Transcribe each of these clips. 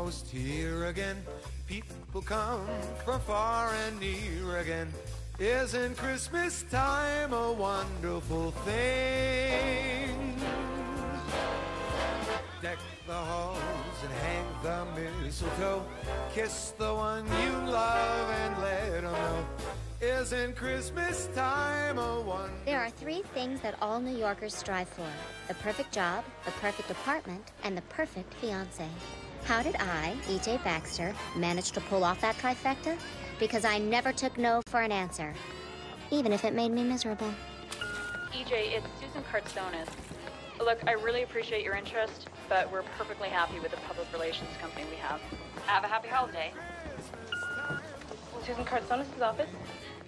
almost here again. People come from far and near again. Isn't Christmas time a wonderful thing? Deck the halls and hang the mistletoe. Kiss the one you love and let them know. Isn't Christmas time a wonderful... There are 3 things that all New Yorkers strive for: the perfect job, the perfect apartment, and the perfect fiancé. How did I, E.J. Baxter, manage to pull off that trifecta? Because I never took no for an answer, even if it made me miserable. EJ, it's Susan Kartsonis. Look, I really appreciate your interest, but we're perfectly happy with the public relations company we have. Have a happy holiday. Susan Kartsonis' office?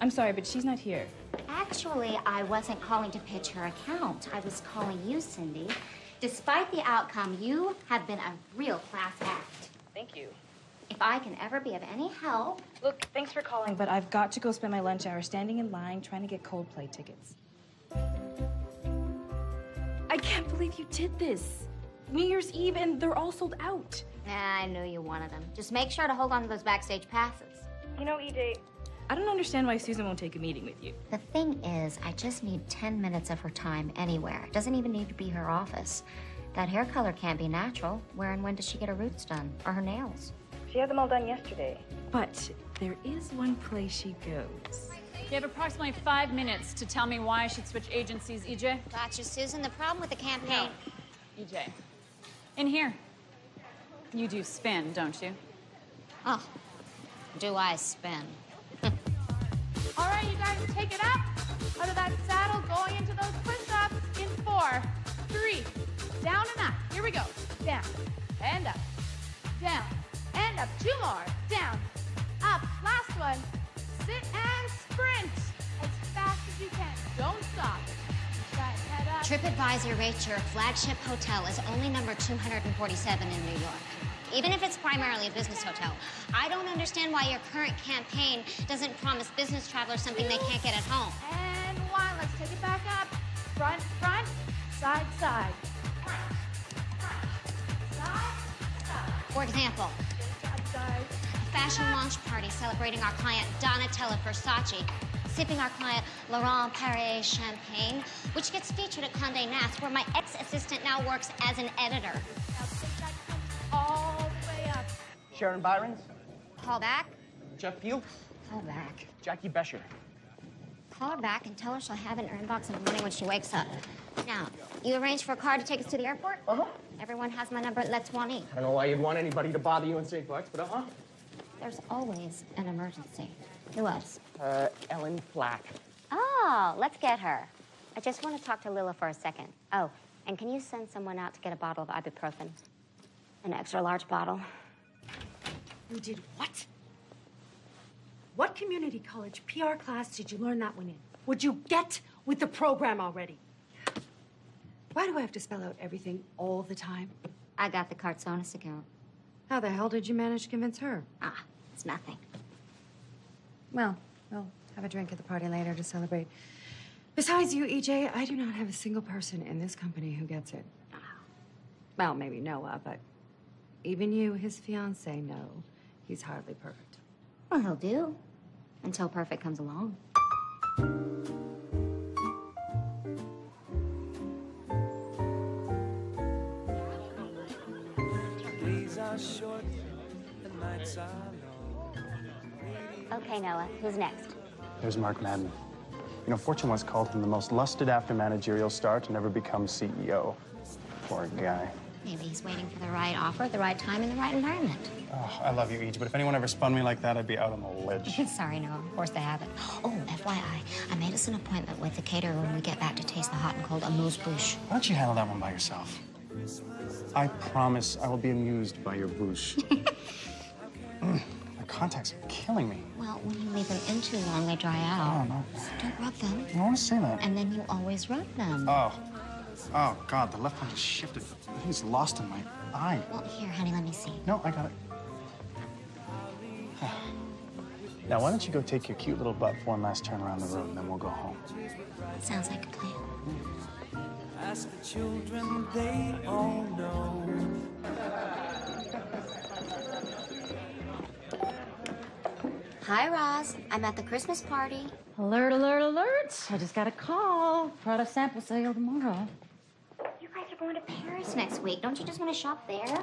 I'm sorry, but she's not here. Actually, I wasn't calling to pitch her account. I was calling you, Cindy. Despite the outcome, you have been a real class act. Thank you. If I can ever be of any help... Look, thanks for calling, but I've got to go spend my lunch hour standing in line trying to get Coldplay tickets. I can't believe you did this. New Year's Eve, and they're all sold out. I knew you wanted them. Just make sure to hold on to those backstage passes. You know, EJ, I don't understand why Susan won't take a meeting with you. The thing is, I just need 10 minutes of her time anywhere. It doesn't even need to be her office. That hair color can't be natural. Where and when does she get her roots done? Or her nails? She had them all done yesterday. But there is one place she goes. You have approximately 5 minutes to tell me why I should switch agencies, EJ. Gotcha, Susan. The problem with the campaign... No. EJ, in here. You do spin, don't you? Oh, do I spin? All right, you guys, take it up. Out of that saddle, going into those push-ups in 4, 3, down and up. Here we go. Down, and up, down, and up. 2 more. Down, up. Last one. Sit and sprint as fast as you can. Don't stop. Right, head up. TripAdvisor rates your flagship hotel as only number 247 in New York. Even if it's primarily a business hotel. I don't understand why your current campaign doesn't promise business travelers something they can't get at home. And 1. Let's take it back up. Front, front, side, side. Side, side. For example, Side, side. a fashion launch party celebrating our client Donatella Versace, sipping our client Laurent Perrier champagne, which gets featured at Condé Nast, where my ex-assistant now works as an editor. Now take that all the way up. Sharon Byron's, Call back. Jeff Field, Call back. Jackie Bescher. Call her back and tell her she'll have it in her inbox in the morning when she wakes up. Now, you arranged for a car to take us to the airport? Uh-huh. Everyone has my number at Let's Want Eat. I don't know why you'd want anybody to bother you in St. Bucks, but There's always an emergency. Who else? Ellen Flack. Oh, let's get her. I just want to talk to Lila for a second. Oh, and can you send someone out to get a bottle of ibuprofen? An extra large bottle. You did what? What community college PR class did you learn that one in? Would you get with the program already? Why do I have to spell out everything all the time? I got the Kartsonis account. How the hell did you manage to convince her? Ah, it's nothing. Well, we'll have a drink at the party later to celebrate. Besides you, EJ, I do not have a single person in this company who gets it. Well, maybe Noah, but even you, his fiancé, know he's hardly perfect. Well, he'll do. Until perfect comes along. Days are short, the nights are long. Okay, Noah, who's next? There's Mark Madden. You know, Fortune once called him the most lusted after managerial star to never become CEO. Poor guy. Maybe he's waiting for the right offer at the right time in the right environment. Oh, I love you, Ej, but if anyone ever spun me like that, I'd be out on the ledge. Sorry, Noah. Of course they haven't. Oh, FYI, I made us an appointment with the caterer when we get back to taste the hot and cold amuse-bouche. Why don't you handle that one by yourself? I promise I will be amused by your bouche. My contacts are killing me. Well, when you leave them in too long, they dry Oh, out. no. Don't rub them. I don't want to say that. And then you always rub them. Oh, God, the left one just shifted. I think it's lost in my eye. Well, here, honey, let me see. No, I got it. Now, why don't you go take your cute little butt for one last turn around the room, and then we'll go home. Sounds like a plan. Ask the children, they all know. Hi, Roz. I'm at the Christmas party. Alert, alert, alert. I just got a call. Product sample sale tomorrow. You guys are going to Paris next week. Don't you just want to shop there?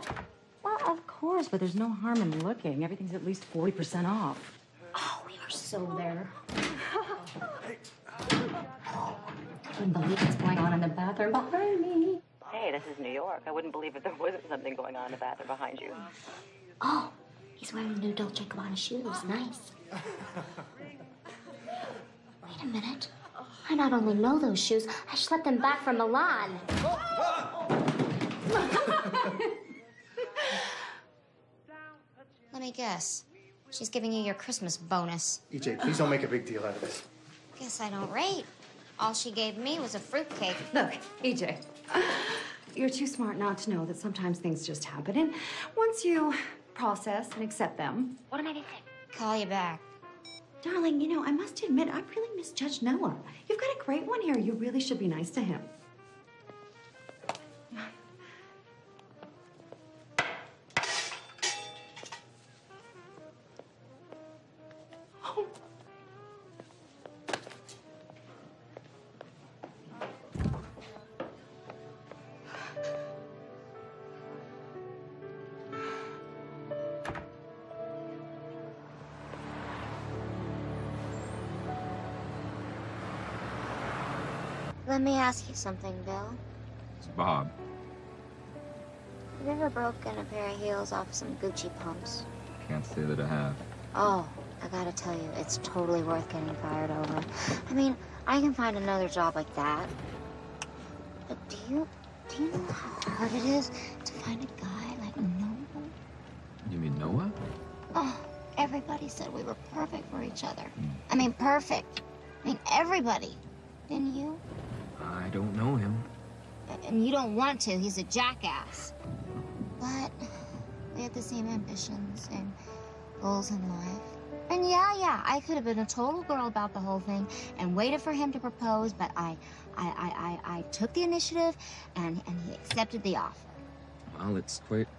Well, of course, but there's no harm in looking. Everything's at least 40% off. Oh, we are so there. I couldn't believe what's going on in the bathroom behind me. Hey, this is New York. I wouldn't believe if there wasn't something going on in the bathroom behind you. Oh, he's wearing new Dolce & Gabbana shoes. Nice. Wait a minute. I not only know those shoes, I schlepped them back from Milan. Let me guess. She's giving you your Christmas bonus. EJ, please don't make a big deal out of this. Guess I don't rate. All she gave me was a fruitcake. Look, EJ, you're too smart not to know that sometimes things just happen. And once you process and accept them... What am I gonna say? Call you back. Darling, you know, I must admit, I really misjudged Noah. You've got a great one here. You really should be nice to him. Oh. Let me ask you something, Bill. It's Bob. Have you ever broken a pair of heels off some Gucci pumps? Can't say that I have. Oh, I gotta tell you, it's totally worth getting fired over. I mean, I can find another job like that. But do you know how hard it is to find a guy like Noah? You mean Noah? Oh, everybody said we were perfect for each other. I mean, perfect. I mean, everybody. Didn't you? I don't know him. And you don't want to. He's a jackass. But we had the same ambitions, same goals in life. And yeah, I could have been a total girl about the whole thing and waited for him to propose, but I took the initiative and he accepted the offer. Well, it's quite a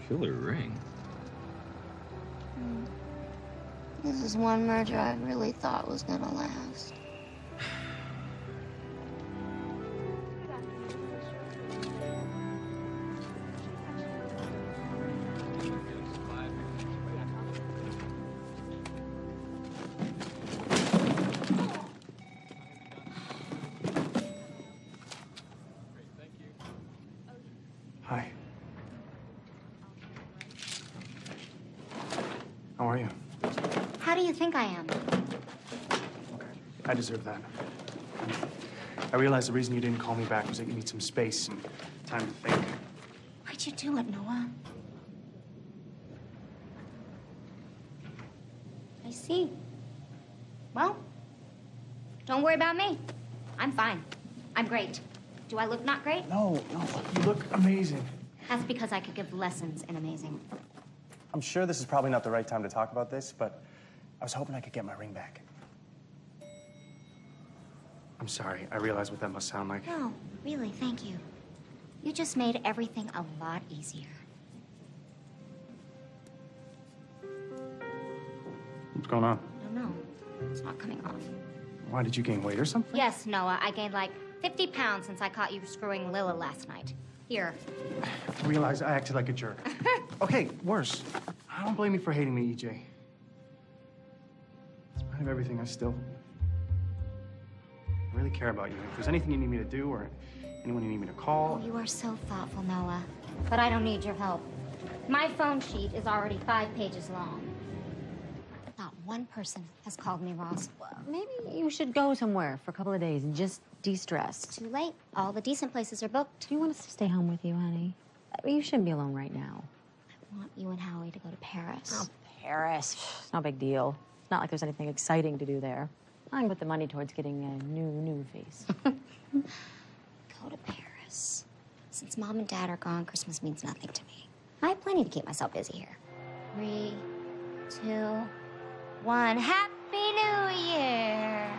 killer ring. This is one merger I really thought was gonna last. Hi. How are you? How do you think I am? Okay, I deserve that. I realized the reason you didn't call me back was that you need some space and time to think. Why'd you do it, Noah? I see. Well, don't worry about me. I'm fine. I'm great. Do I look not great? No, you look amazing. That's because I could give lessons in amazing. I'm sure this is probably not the right time to talk about this, but I was hoping I could get my ring back. I'm sorry. I realize what that must sound like. No, really, thank you. You just made everything a lot easier. What's going on? I don't know. It's not coming off. Why, did you gain weight or something? Yes, Noah, I gained like 50 pounds since I caught you screwing Lila last night. Here. I realize I acted like a jerk. Okay, worse. I don't blame you for hating me, EJ. In spite of everything, I really care about you. If there's anything you need me to do or anyone you need me to call... Oh, you are so thoughtful, Noah. But I don't need your help. My phone sheet is already 5 pages long. Not one person has called me, Ross. Well, maybe you should go somewhere for a couple of days and just de-stress. Too late. All the decent places are booked. Do you want us to stay home with you, honey? You shouldn't be alone right now. I want you and Howie to go to Paris. Oh, Paris. It's no big deal. It's not like there's anything exciting to do there. I can put the money towards getting a new face. Go to Paris. Since Mom and Dad are gone, Christmas means nothing to me. I have plenty to keep myself busy here. 3, 2, 1. Happy New Year!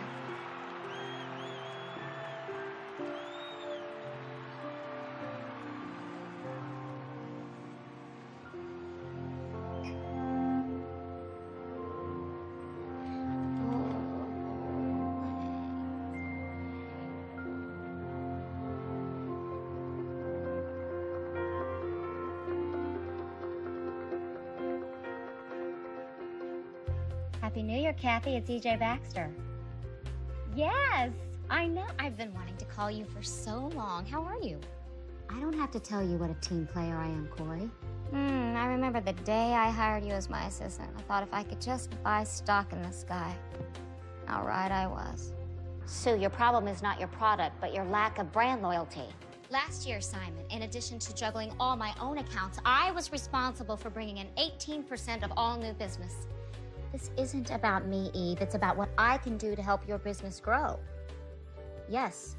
Happy New Year, Kathy. It's EJ Baxter. Yes, I know. I've been wanting to call you for so long. How are you? I don't have to tell you what a team player I am, Corey. I remember the day I hired you as my assistant. I thought if I could just buy stock in this guy. How right I was. Sue, your problem is not your product, but your lack of brand loyalty. Last year, Simon, in addition to juggling all my own accounts, I was responsible for bringing in 18% of all new business. This isn't about me, Eve. It's about what I can do to help your business grow. Yes.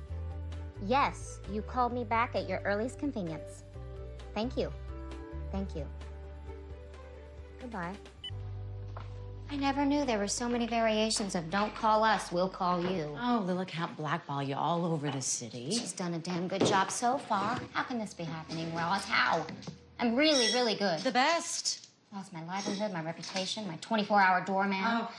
Yes, you called me back at your earliest convenience. Thank you. Thank you. Goodbye. I never knew there were so many variations of don't call us, we'll call you. Oh, Lila can't blackball you all over the city. She's done a damn good job so far. How can this be happening, Ross? How? I'm really, really good. The best. Lost my livelihood, my reputation, my 24-hour doorman. Oh.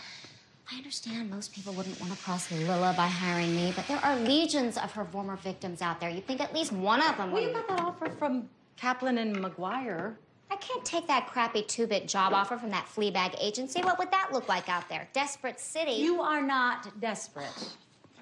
I understand most people wouldn't want to cross Lila by hiring me, but there are legions of her former victims out there. You'd think at least one of them would. Well, you got that offer from Kaplan and McGuire. I can't take that crappy two-bit job offer from that fleabag agency. What would that look like out there? Desperate city. You are not desperate.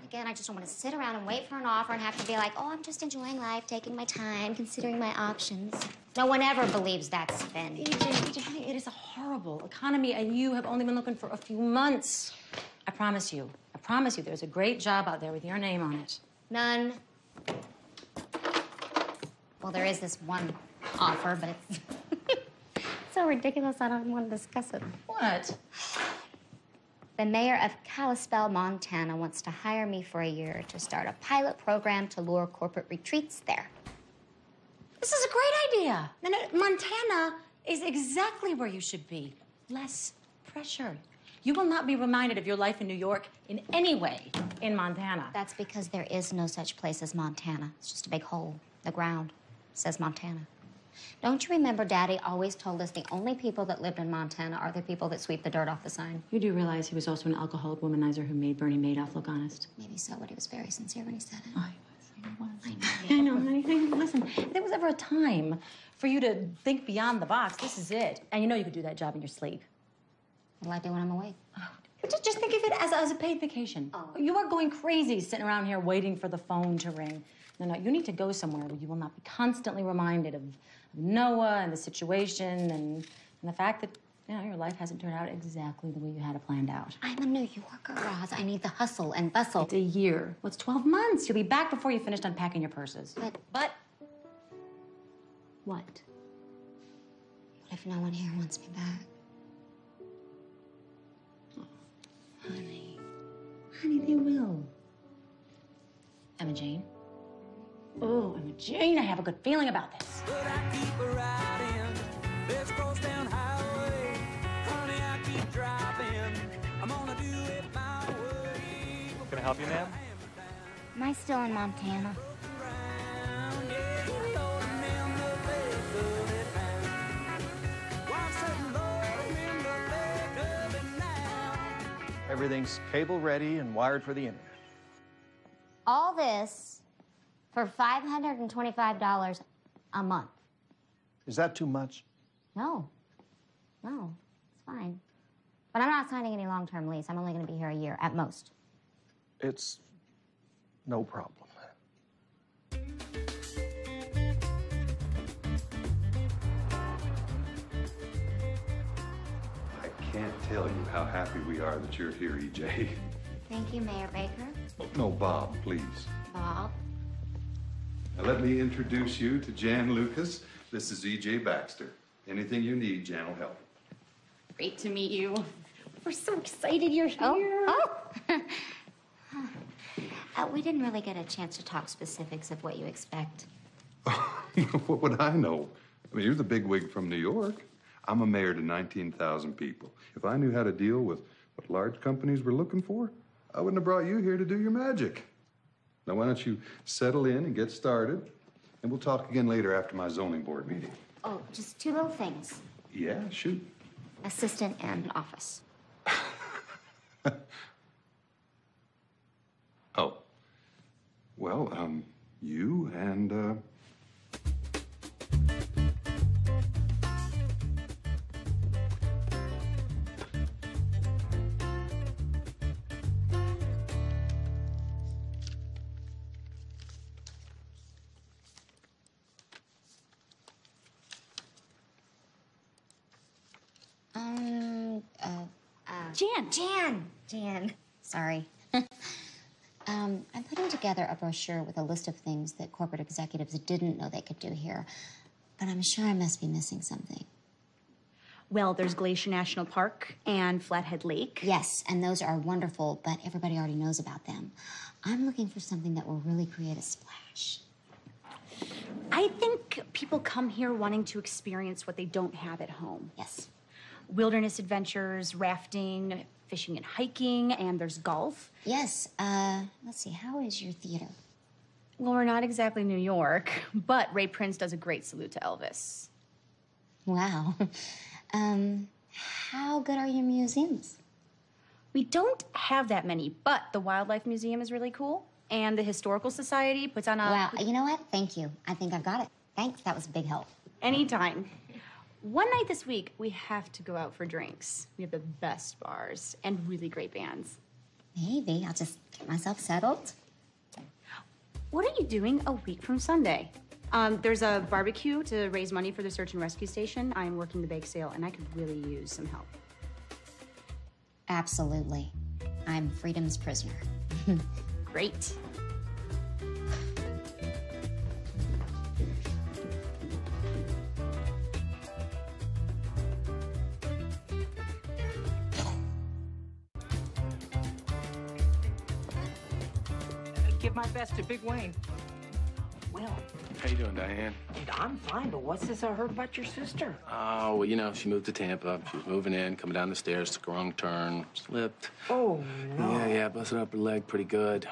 Again, I just don't want to sit around and wait for an offer and have to be like, oh, I'm just enjoying life, taking my time, considering my options. No one ever believes that spin. EJ, honey, it is a horrible economy, and you have only been looking for a few months. I promise you, there's a great job out there with your name on it. None. Well, there is this one offer, but it's so ridiculous I don't want to discuss it. What? The mayor of Kalispell, Montana, wants to hire me for a year to start a pilot program to lure corporate retreats there. This is a great idea. No, Montana is exactly where you should be. Less pressure. You will not be reminded of your life in New York in any way in Montana. That's because there is no such place as Montana. It's just a big hole. The ground says Montana. Don't you remember Daddy always told us the only people that lived in Montana are the people that sweep the dirt off the sign? You do realize he was also an alcoholic womanizer who made Bernie Madoff look honest? Maybe so, but he was very sincere when he said it. Oh, he was. I know, honey. Listen, if there was ever a time for you to think beyond the box, this is it. And you know you could do that job in your sleep. What'll I do when I'm awake? Just think of it as a paid vacation. Oh. You are going crazy sitting around here waiting for the phone to ring. No, you need to go somewhere where you will not be constantly reminded of Noah and the situation and the fact that, you know, your life hasn't turned out exactly the way you had it planned out. I'm a New Yorker, Roz. I need the hustle and bustle. It's a year. Well, it's 12 months. You'll be back before you finished unpacking your purses. But... What? What if no one here wants me back? Oh, honey, they will. Emma Jane? Oh, Emma Jane, I have a good feeling about this. But I keep a riding, this goes down highway. Honey, I keep driving. I'm gonna do it my way. Can I help you, ma'am? Am I still in Montana? Everything's cable ready and wired for the internet. All this for $525 a month. Is that too much? No, it's fine. But I'm not signing any long-term lease. I'm only going to be here a year at most. It's no problem. I can't tell you how happy we are that you're here, EJ. Thank you, Mayor Baker. No, Bob, please. Bob. Now let me introduce you to Jan Lucas. This is EJ Baxter. Anything you need, Jan will help. Great to meet you. We're so excited you're here. Oh. We didn't really get a chance to talk specifics of what you expect. What would I know? I mean, you're the bigwig from New York. I'm a mayor to 19,000 people. If I knew how to deal with what large companies were looking for, I wouldn't have brought you here to do your magic. Now, why don't you settle in and get started, and we'll talk again later after my zoning board meeting. Oh, just two little things. Yeah, shoot. Assistant and office. Oh. Well, you and, Jan. Sorry. I'm putting together a brochure with a list of things that corporate executives didn't know they could do here, but I'm sure I must be missing something. Well, there's Glacier National Park and Flathead Lake. Yes, and those are wonderful, but everybody already knows about them. I'm looking for something that will really create a splash. I think people come here wanting to experience what they don't have at home. Yes. Wilderness adventures, rafting, fishing and hiking, and there's golf. Yes, let's see, how is your theater? Well, we're not exactly New York, but Ray Prince does a great salute to Elvis. Wow. How good are your museums? We don't have that many, but the Wildlife Museum is really cool, and the Historical Society puts on a... Wow, you know what? Thank you. I think I've got it. Thanks, that was a big help. Anytime. One night this week, we have to go out for drinks. We have the best bars and really great bands. Maybe. I'll just get myself settled. What are you doing a week from Sunday? There's a barbecue to raise money for the search and rescue station. I'm working the bake sale, and I could really use some help. Absolutely. I'm freedom's prisoner. Great. Give my best to Big Wayne. Will. How you doing, Diane? I'm fine, but what's this I heard about your sister? Oh, well, you know, she moved to Tampa. She was moving in, coming down the stairs, took a wrong turn, slipped. Oh, no. Yeah, busted up her leg pretty good.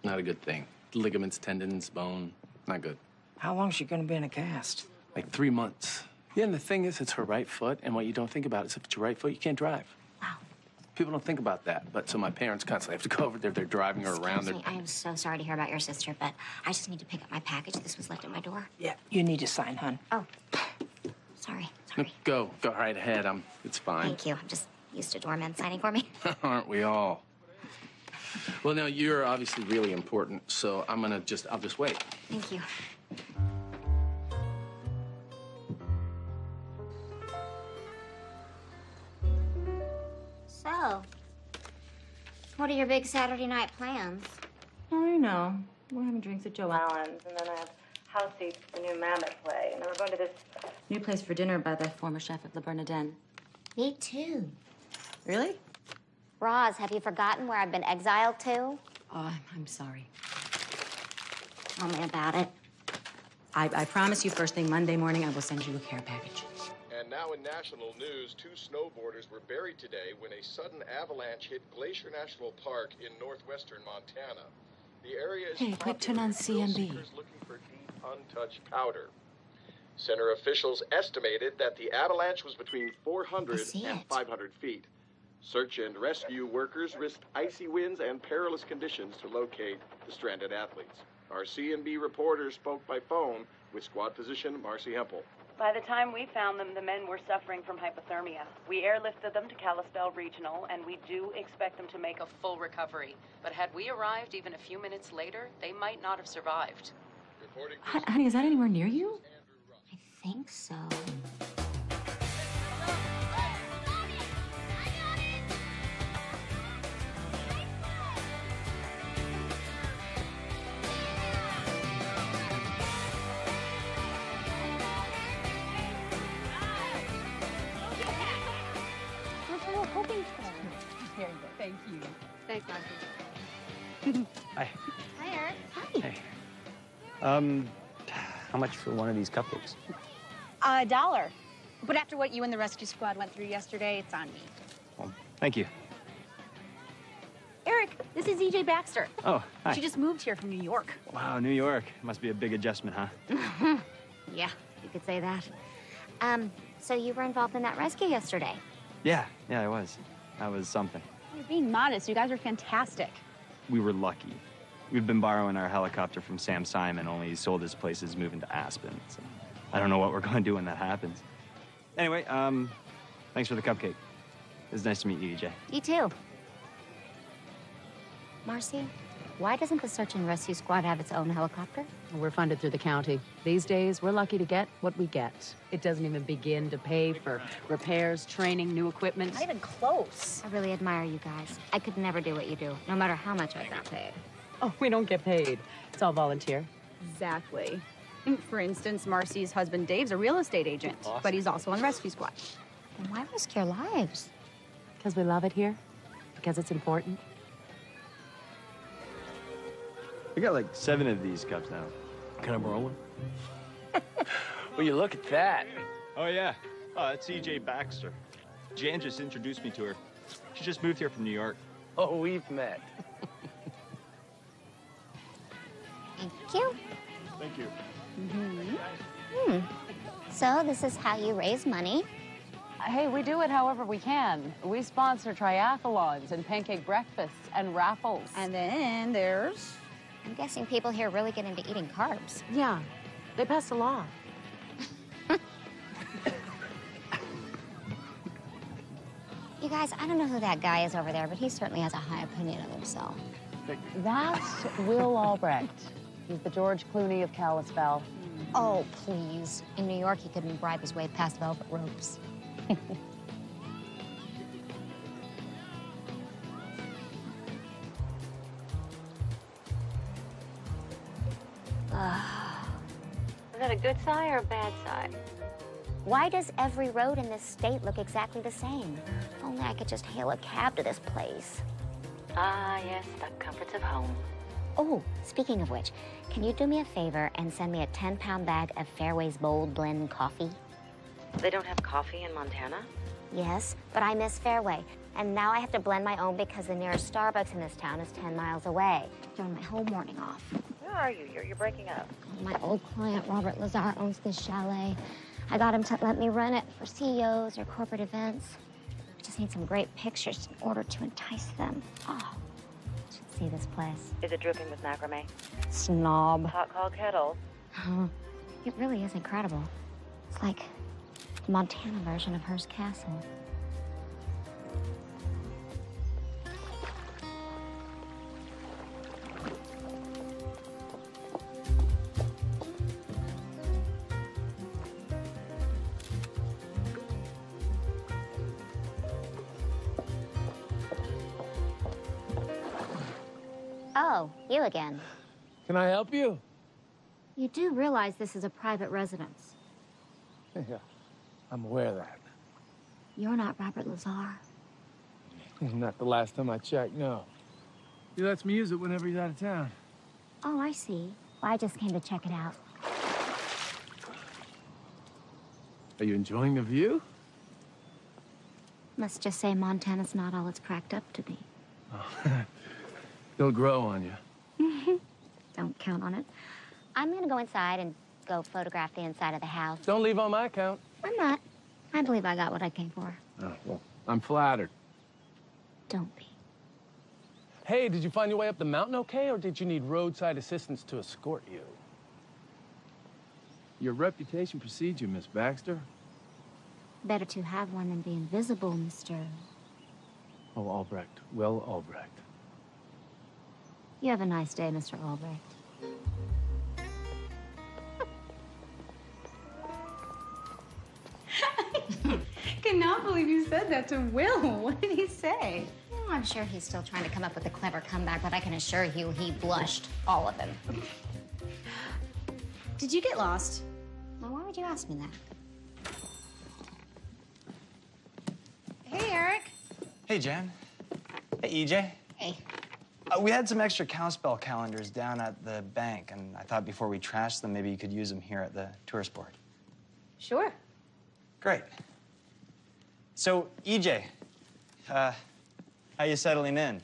Not a good thing. Ligaments, tendons, bone, not good. How long's she gonna be in a cast? Like 3 months. Yeah, and the thing is, it's her right foot, and what you don't think about is if it's your right foot, you can't drive. Wow. People don't think about that, but so my parents constantly have to go over there. They're driving her around. Excuse me, I am so sorry to hear about your sister, but I just need to pick up my package. This was left at my door. Yeah, you need to sign, hon. Oh, sorry. Go right ahead. It's fine. Thank you. I'm just used to doormen signing for me. Aren't we all? Well, now, you're obviously really important, so I'll just wait. Thank you. So, what are your big Saturday night plans? Oh, you know, we're having drinks at Joe Allen's, and then I have house seats for the new Mammoth play, and then we're going to this new place for dinner by the former chef of the Bernardin. Me too. Really? Roz, have you forgotten where I've been exiled to? Oh, I'm sorry. Tell me about it. I promise you first thing Monday morning I will send you a care package. And now in national news, 2 snowboarders were buried today when a sudden avalanche hit Glacier National Park in northwestern Montana. The area is Quick, turn on CMB. looking for deep, untouched powder. Center officials estimated that the avalanche was between 400 and 500 feet. Search and rescue workers risked icy winds and perilous conditions to locate the stranded athletes. Our CNB reporter spoke by phone with squad physician Marcy Hempel. By the time we found them, the men were suffering from hypothermia. We airlifted them to Kalispell Regional, and we do expect them to make a full recovery. But had we arrived even a few minutes later, they might not have survived. Honey, is that anywhere near you? I think so. Here you go. Thank you. Thanks, Marcy. Hi. Hi, Eric. Hey. How much for one of these cupcakes? $1. But after what you and the rescue squad went through yesterday, it's on me. Well, thank you. Eric, this is EJ Baxter. Oh, hi. She just moved here from New York. Wow, New York. Must be a big adjustment, huh? Yeah, you could say that. So you were involved in that rescue yesterday? Yeah, I was. That was something. You're being modest. You guys are fantastic. We were lucky. We've been borrowing our helicopter from Sam Simon, only he sold his place, is moving to Aspen. So I don't know what we're going to do when that happens. Anyway, thanks for the cupcake. It was nice to meet you, EJ. You too. Marcy, Why doesn't the search and rescue squad have its own helicopter? We're funded through the county. These days, we're lucky to get what we get. It doesn't even begin to pay for repairs, training, new equipment. Not even close. I really admire you guys. I could never do what you do, no matter how much I got paid. Oh, we don't get paid. It's all volunteer. Exactly. For instance, Marcy's husband Dave's a real estate agent, but he's also on rescue squad. And why risk your lives? Because we love it here. Because it's important. We got like 7 of these cups now. Can I borrow one? Will you look at that? Oh, yeah. Oh, that's EJ Baxter. Jan just introduced me to her. She just moved here from New York. Oh, we've met. Thank you. Thank you. So this is how you raise money. Hey, we do it however we can. We sponsor triathlons and pancake breakfasts and raffles. And then there's... I'm guessing people here really get into eating carbs. Yeah, they passed a law. You guys, I don't know who that guy is over there, but he certainly has a high opinion of himself. That's Will Albrecht. He's the George Clooney of Kalispell. Oh, please. In New York, he couldn't bribe his way past velvet ropes. Is that a good sign or a bad sign? Why does every road in this state look exactly the same? If only I could just hail a cab to this place. Ah, yes, the comforts of home. Oh, speaking of which, can you do me a favor and send me a 10-pound bag of Fairway's Bold Blend coffee? They don't have coffee in Montana? Yes, but I miss Fairway. And now I have to blend my own because the nearest Starbucks in this town is 10 miles away. Throwing my whole morning off. Where are you? You're breaking up. My old client, Robert Lazar, owns this chalet. I got him to let me run it for CEOs or corporate events. I just need some great pictures in order to entice them. Oh, you should see this place. Is it dripping with macrame? Snob. Hot call kettle. It really is incredible. It's like the Montana version of Hearst Castle. Oh, you again. Can I help you? You do realize this is a private residence. Yeah, I'm aware of that. You're not Robert Lazar. Not the last time I checked, no. He lets me use it whenever he's out of town. Oh, I see. Well, I just came to check it out. Are you enjoying the view? Must just say Montana's not all it's cracked up to be. Oh. It'll grow on you. Don't count on it. I'm gonna go inside and go photograph the inside of the house. Don't leave on my account. I'm not. I believe I got what I came for. Oh, well, I'm flattered. Don't be. Hey, did you find your way up the mountain okay, or did you need roadside assistance to escort you? Your reputation precedes you, Miss Baxter. Better to have one than be invisible, Mr. Oh, Albrecht. Will Albrecht. You have a nice day, Mr. Albrecht. Cannot believe you said that to Will. What did he say? Oh, I'm sure he's still trying to come up with a clever comeback, but I can assure you he blushed, all of him. Did you get lost? Well, why would you ask me that? Hey, Eric. Hey, Jan. Hey, EJ. Hey. We had some extra Kalispell calendars down at the bank, and I thought before we trashed them, maybe you could use them here at the tourist board. Sure. Great. So, EJ, how you settling in?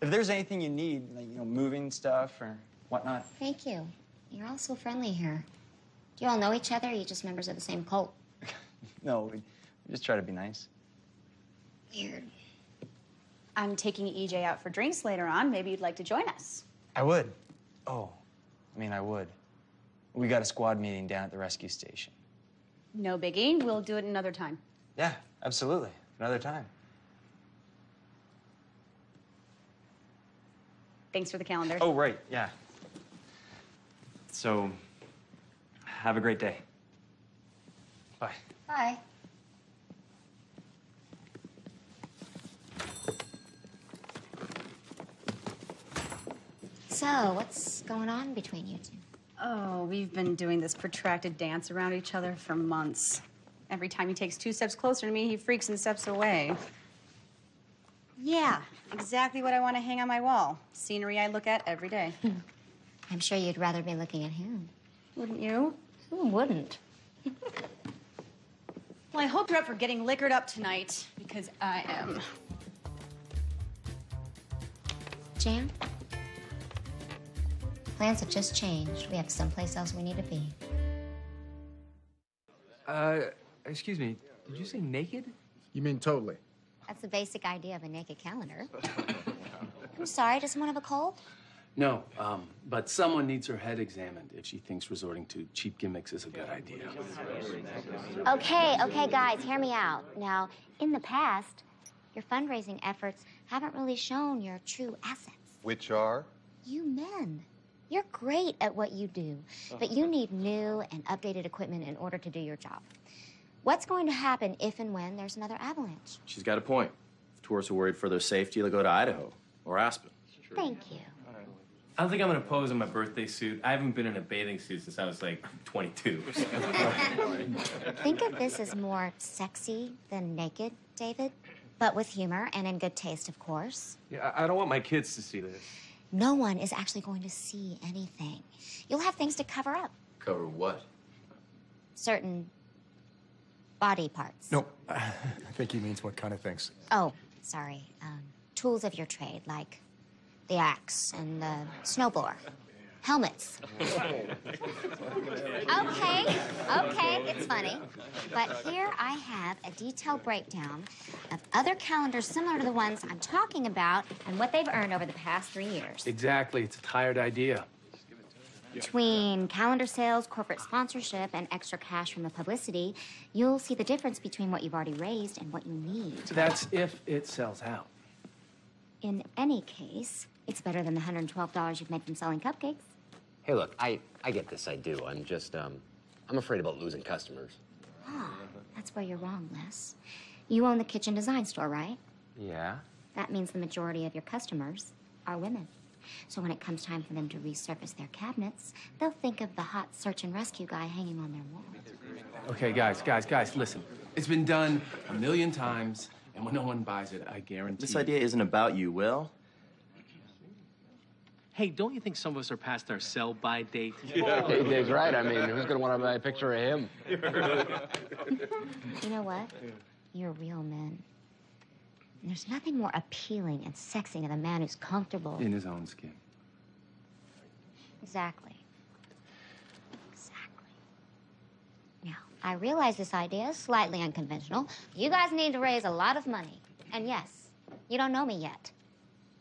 If there's anything you need, like, moving stuff or whatnot. Thank you. You're all so friendly here. Do you all know each other, or are you just members of the same cult? No, we just try to be nice. Weird. I'm taking EJ out for drinks later on. Maybe you'd like to join us. I would. Oh, I would. We got a squad meeting down at the rescue station. No biggie. We'll do it another time. Yeah, absolutely. Another time. Thanks for the calendar. Oh, right, yeah. So, have a great day. Bye. Bye. So, what's going on between you two? Oh, we've been doing this protracted dance around each other for months. Every time he takes 2 steps closer to me, he freaks and steps away. Yeah, exactly what I want to hang on my wall. Scenery I look at every day. I'm sure you'd rather be looking at him. Wouldn't you? Who wouldn't? Well, I hope you're up for getting liquored up tonight, because I am. Jan? Plans have just changed. We have someplace else we need to be. Excuse me, did you say naked? You mean totally? That's the basic idea of a naked calendar. I'm sorry, does someone have a cold? No, but someone needs her head examined if she thinks resorting to cheap gimmicks is a good idea. Okay, guys, hear me out. Now, in the past, your fundraising efforts haven't really shown your true assets. Which are? You men. You're great at what you do, but you need new and updated equipment in order to do your job. What's going to happen if and when there's another avalanche? She's got a point. If tourists are worried for their safety, they'll go to Idaho or Aspen. Thank you. I don't think I'm gonna pose in my birthday suit. I haven't been in a bathing suit since I was like 22. Think of this as more sexy than naked, David, but with humor and in good taste, of course. Yeah, I don't want my kids to see this. No one is actually going to see anything. You'll have things to cover up. Cover what? Certain body parts. No, I think he means what kind of things. Oh, sorry. Tools of your trade, like the axe and the snowblower. Helmets. Okay, it's funny. But here I have a detailed breakdown of other calendars similar to the ones I'm talking about and what they've earned over the past 3 years. Exactly, it's a tired idea. Between calendar sales, corporate sponsorship, and extra cash from the publicity, you'll see the difference between what you've already raised and what you need. That's if it sells out. In any case, it's better than the $112 you've made from selling cupcakes. Hey, look, I get this, I do. I'm just, I'm afraid about losing customers. Ah, that's where you're wrong, Les. You own the kitchen design store, right? Yeah? That means the majority of your customers are women. So when it comes time for them to resurface their cabinets, they'll think of the hot search and rescue guy hanging on their wall. Okay, guys, listen. It's been done 1,000,000 times, and when no one buys it, I guarantee This idea isn't about you, Will. Hey, don't you think some of us are past our sell-by date? Hey, Dave's right. I mean, who's gonna want to buy a picture of him? You know what? You're real men. And there's nothing more appealing and sexy than a man who's comfortable. in his own skin. Exactly. Now, I realize this idea is slightly unconventional. You guys need to raise a lot of money. And yes, you don't know me yet.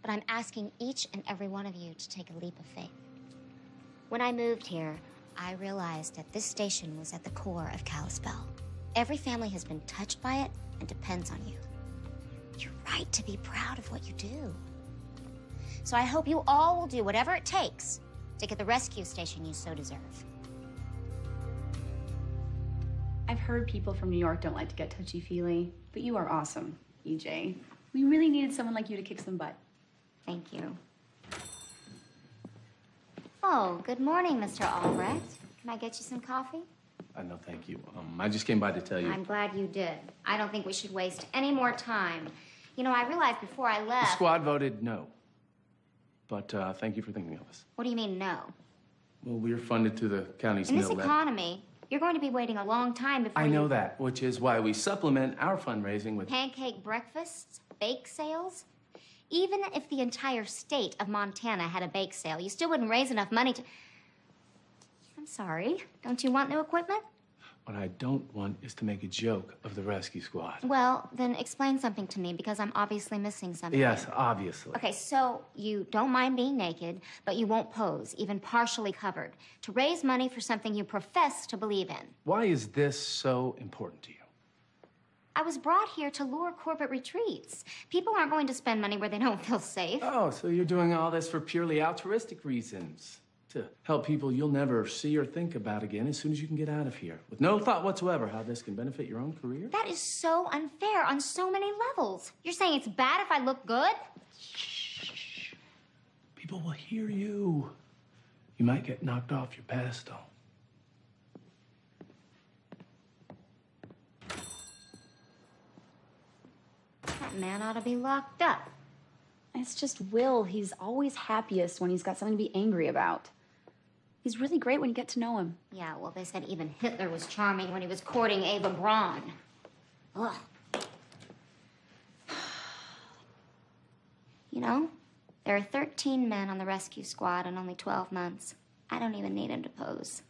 But I'm asking each and every one of you to take a leap of faith. When I moved here, I realized that this station was at the core of Kalispell. Every family has been touched by it and depends on you. You're right to be proud of what you do. So I hope you all will do whatever it takes to get the rescue station you so deserve. I've heard people from New York don't like to get touchy-feely, but you are awesome, EJ. We really needed someone like you to kick some butt. Thank you. Oh, good morning, Mr. Albrecht. Can I get you some coffee? No, thank you. I just came by to tell you. I'm glad you did. I don't think we should waste any more time. You know, I realized before I The left... squad voted no. But thank you for thinking of us. What do you mean, no? Well, we're funded to the county's In this nil levy. economy, you're going to be waiting a long time before I know you... that, which is why we supplement our fundraising with... Pancake breakfasts, bake sales. Even if the entire state of Montana had a bake sale, you still wouldn't raise enough money to... I'm sorry. Don't you want new equipment? What I don't want is to make a joke of the rescue squad. Well, then explain something to me, because I'm obviously missing something. Yes, obviously. Okay, so you don't mind being naked, but you won't pose, even partially covered, to raise money for something you profess to believe in. Why is this so important to you? I was brought here to lure corporate retreats. People aren't going to spend money where they don't feel safe. Oh, so you're doing all this for purely altruistic reasons. To help people you'll never see or think about again as soon as you can get out of here. With no thought whatsoever how this can benefit your own career? That is so unfair on so many levels. You're saying it's bad if I look good? Shh. People will hear you. You might get knocked off your pedestal. That man ought to be locked up. It's just Will. He's always happiest when he's got something to be angry about. He's really great when you get to know him. Yeah, well, they said even Hitler was charming when he was courting Ava Braun. Ugh. You know, there are 13 men on the rescue squad in only 12 months. I don't even need him to pose.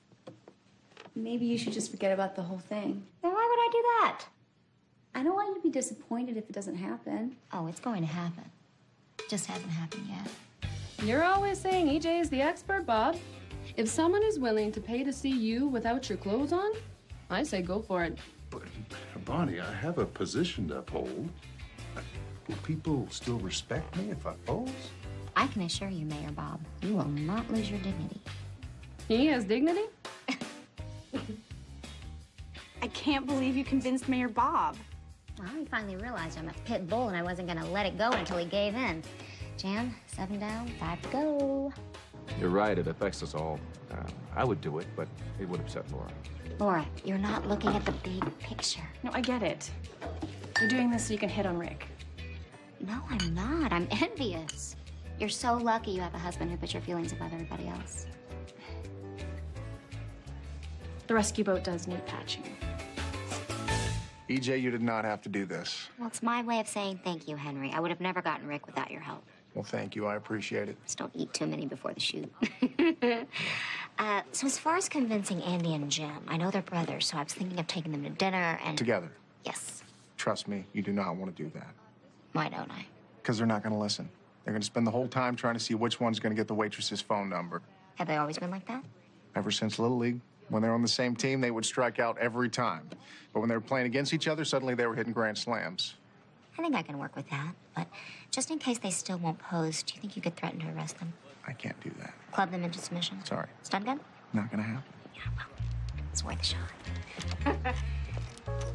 Maybe you should just forget about the whole thing. Then why would I do that? I don't want you to be disappointed if it doesn't happen. Oh, it's going to happen. Just hasn't happened yet. You're always saying EJ is the expert, Bob. If someone is willing to pay to see you without your clothes on, I say go for it. But, Bonnie, I have a position to uphold. Will people still respect me if I pose? I can assure you, Mayor Bob, you will not lose your dignity. He has dignity? I can't believe you convinced Mayor Bob. Well, he finally realized I'm a pit bull and I wasn't going to let it go until he gave in. Jan, 7 down, 5 to go. You're right, it affects us all. I would do it, but it would upset Laura. Laura, you're not looking at the big picture. No, I get it. You're doing this so you can hit on Rick. No, I'm not. I'm envious. You're so lucky you have a husband who puts your feelings above everybody else. The rescue boat does need patching. EJ, you did not have to do this. Well, it's my way of saying thank you, Henry. I would have never gotten Rick without your help. Well, thank you. I appreciate it. Just don't eat too many before the shoot. So as far as convincing Andy and Jim, I know they're brothers, so I was thinking of taking them to dinner and... Together. Yes. Trust me, you do not want to do that. Why don't I? Because they're not going to listen. They're going to spend the whole time trying to see which one's going to get the waitress's phone number. Have they always been like that? Ever since Little League. When they were on the same team, they would strike out every time. But when they were playing against each other, suddenly they were hitting grand slams. I think I can work with that, but just in case they still won't pose, do you think you could threaten to arrest them? I can't do that. Club them into submission? Sorry. Stun gun? Not going to happen. Yeah, well, it's worth a shot.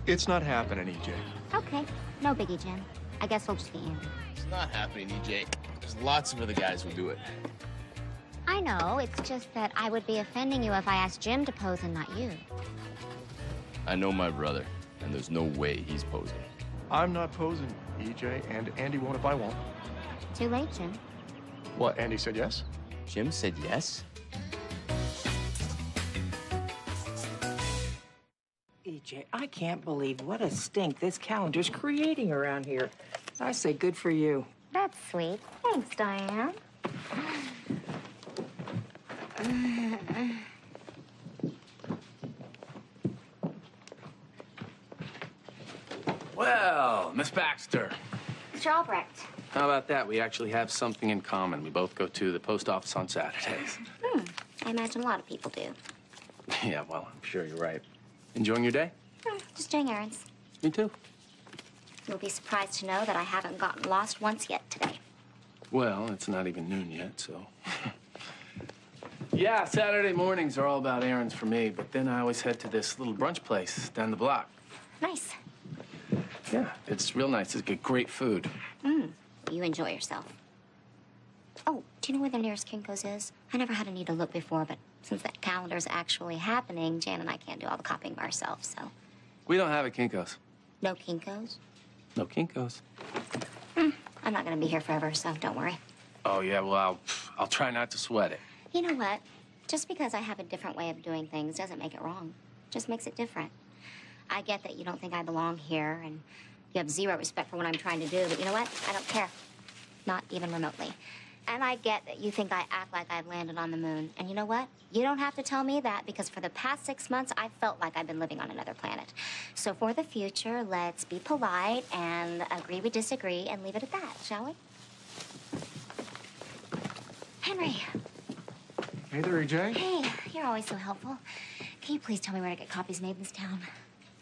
It's not happening, EJ. Okay, no biggie, Jim. I guess we'll just be Andy. It's not happening, EJ. There's lots of other guys who do it. I know, it's just that I would be offending you if I asked Jim to pose and not you. I know my brother, and there's no way he's posing. I'm not posing, EJ, and Andy won't if I won't. Too late, Jim. What, Andy said yes? Jim said yes? EJ, I can't believe what a stink this calendar's creating around here. I say good for you. That's sweet. Thanks, Diane. Well, Miss Baxter. Mr. Albrecht. How about that? We actually have something in common. We both go to the post office on Saturdays. I imagine a lot of people do. Yeah, well, I'm sure you're right. Enjoying your day? Just doing errands. Me too. You'll be surprised to know that I haven't gotten lost once yet today. Well, it's not even noon yet, so... Yeah, Saturday mornings are all about errands for me, but then I always head to this little brunch place down the block. Nice. Yeah, it's real nice. It's got great food. You enjoy yourself. Oh, do you know where the nearest Kinko's is? I never had a need to look before, but since that calendar's actually happening, Jan and I can't do all the copying by ourselves, so... We don't have a Kinko's. No Kinko's? No Kinko's. I'm not gonna be here forever, so don't worry. Oh, yeah, well, I'll try not to sweat it. You know what? Just because I have a different way of doing things doesn't make it wrong. Just makes it different. I get that you don't think I belong here, and you have zero respect for what I'm trying to do, but you know what? I don't care. Not even remotely. And I get that you think I act like I've landed on the moon. And you know what? You don't have to tell me that, because for the past 6 months, I felt like I've been living on another planet. So for the future, let's be polite and agree we disagree and leave it at that, shall we? Henry. Hey there, EJ. Hey, you're always so helpful. Can you please tell me where to get copies made in this town?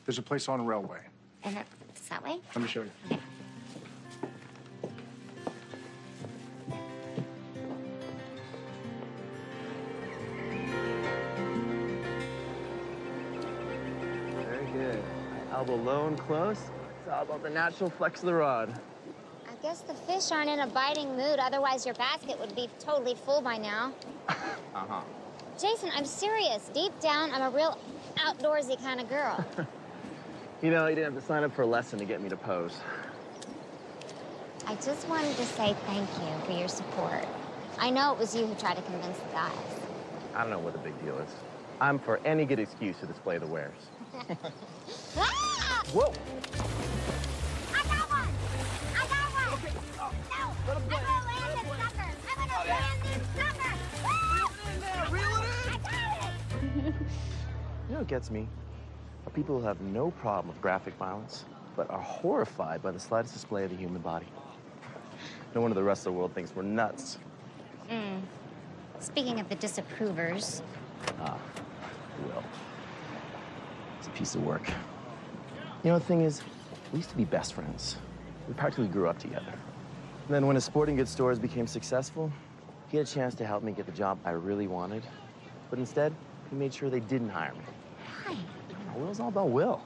There's a place on the railway. And it's that way? Let me show you. Okay. Very good. Elbow low and close. It's all about the natural flex of the rod. I guess the fish aren't in a biting mood, otherwise your basket would be totally full by now. Uh-huh. Jason, I'm serious. Deep down, I'm a real outdoorsy kind of girl. You know, you didn't have to sign up for a lesson to get me to pose. I just wanted to say thank you for your support. I know it was you who tried to convince the guys. I don't know what the big deal is. I'm for any good excuse to display the wares. Ah! Whoa! I got one! I got one! Okay. No! I'm gonna land this sucker! I'm gonna land this sucker! Reel it in! I got it! You know what gets me? Are people who have no problem with graphic violence, but are horrified by the slightest display of the human body. No wonder the rest of the world thinks we're nuts. Speaking of the disapprovers. Ah, Will. It's a piece of work. You know, the thing is, we used to be best friends. We practically grew up together. And then when his sporting goods stores became successful, he had a chance to help me get the job I really wanted. But instead, he made sure they didn't hire me. Why? Will's all about Will.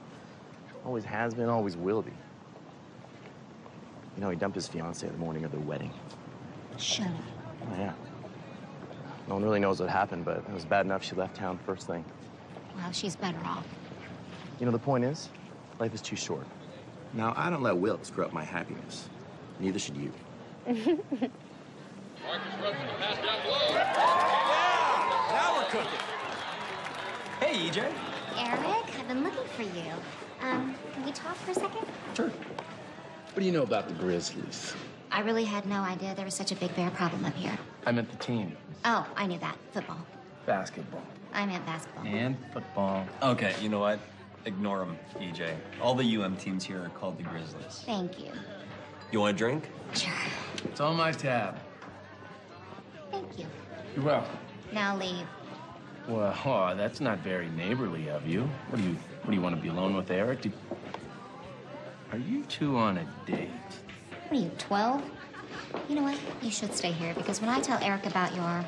Always has been, always will be. You know, he dumped his fiancée the morning of their wedding. Shut up. Oh, yeah. No one really knows what happened, but it was bad enough she left town first thing. Well, she's better off. You know, the point is, life is too short. Now, I don't let Will screw up my happiness. Neither should you. Now we're cooking. Hey, EJ. Eric, I've been looking for you. Can we talk for a second? Sure. What do you know about the Grizzlies? I really had no idea there was such a big bear problem up here. I meant the team. Oh, I knew that. Football. Basketball. I meant basketball. And football. Okay, you know what? Ignore them, EJ. All the UM teams here are called the Grizzlies. Thank you. You want a drink? Sure. It's on my tab. Thank you. You're welcome. Now leave. Well, that's not very neighborly of you. What do you want to be alone with Eric? Are you two on a date? What are you, 12? You know what? You should stay here because when I tell Eric about your,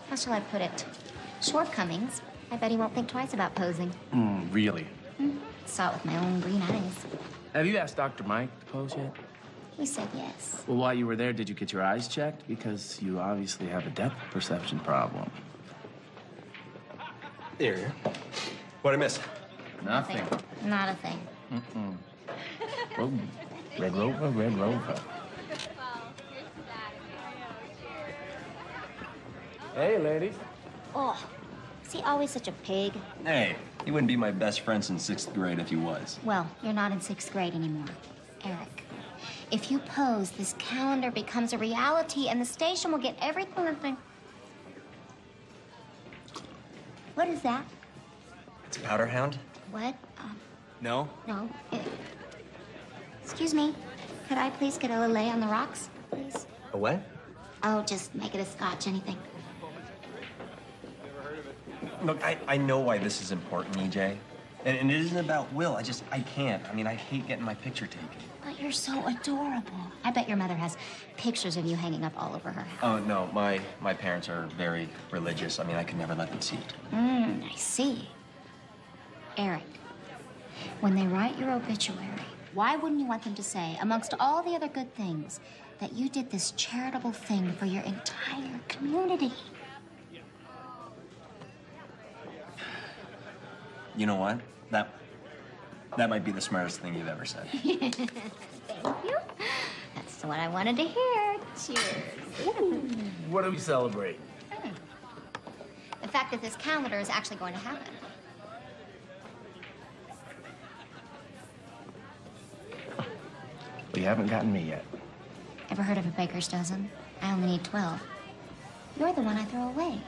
how shall I put it, shortcomings, I bet he won't think twice about posing. Really? Saw it with my own green eyes. Have you asked Dr. Mike to pose yet? He said yes. Well, while you were there, did you get your eyes checked? Because you obviously have a depth perception problem. Here. What'd I miss? Nothing. Not a thing. Oh, Red Rover, Red Rover. Hey, ladies. Oh, is he always such a pig? Hey, he wouldn't be my best friend since 6th grade if he was. Well, you're not in 6th grade anymore. Eric, if you pose, this calendar becomes a reality and the station will get everything that they... What is that? It's a powder hound? What? No? No. Excuse me. Could I please get a lillet on the rocks, please? A what? Oh, just make it a scotch, anything. Look, I know why this is important, EJ. And it isn't about Will. I can't. I mean, I hate getting my picture taken. But you're so adorable. I bet your mother has pictures of you hanging up all over her house. Oh, no, my parents are very religious. I mean, I could never let them see it. I see. Eric, when they write your obituary, why wouldn't you want them to say, amongst all the other good things, that you did this charitable thing for your entire community? You know what? That might be the smartest thing you've ever said. Thank you. That's what I wanted to hear. Cheers. What do we celebrate? The fact that this calendar is actually going to happen. Well, you haven't gotten me yet. Ever heard of a baker's dozen? I only need 12. You're the one I throw away.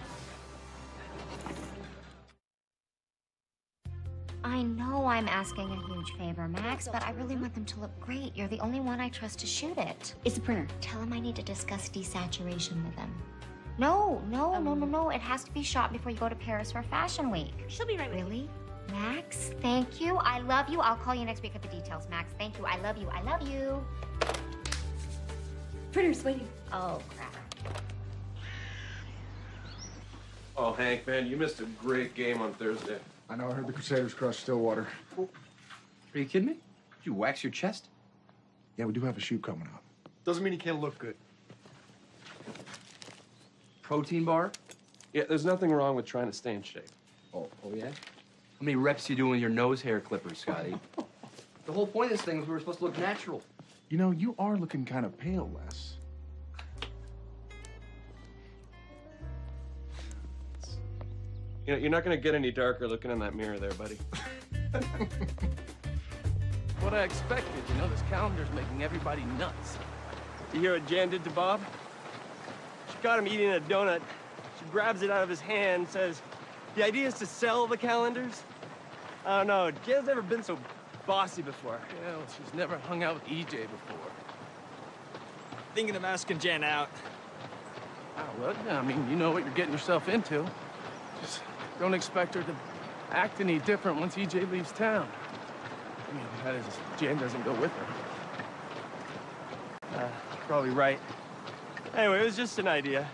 I know I'm asking a huge favor, Max, but I really want them to look great. You're the only one I trust to shoot it. It's the printer. Tell them I need to discuss desaturation with them. No. It has to be shot before you go to Paris for Fashion Week. She'll be right with you. Really? Max, thank you. I love you. I'll call you next week at the details. Max, thank you. I love you. I love you. Printer's waiting. Oh, crap. Oh, Hank, man, you missed a great game on Thursday. I know. I heard the Crusaders crushed Stillwater. Are you kidding me? Did you wax your chest? Yeah, we do have a shoot coming up. Doesn't mean you can't look good. Protein bar? Yeah, there's nothing wrong with trying to stay in shape. Oh yeah? How many reps you doing with your nose hair clippers, Scotty? The whole point of this thing is we were supposed to look natural. You know, you are looking kind of pale, Les. You know, you're not gonna get any darker looking in that mirror there, buddy. What I expected, you know, this calendar's making everybody nuts. You hear what Jan did to Bob? She caught him eating a donut. She grabs it out of his hand and says, the idea is to sell the calendars? I don't know. Jan's never been so bossy before. Yeah, well, she's never hung out with EJ before. Thinking of asking Jan out. Oh, well, yeah, I mean, you know what you're getting yourself into. Just don't expect her to act any different once EJ leaves town. I mean, that is, Jan doesn't go with her. Probably right. Anyway, it was just an idea.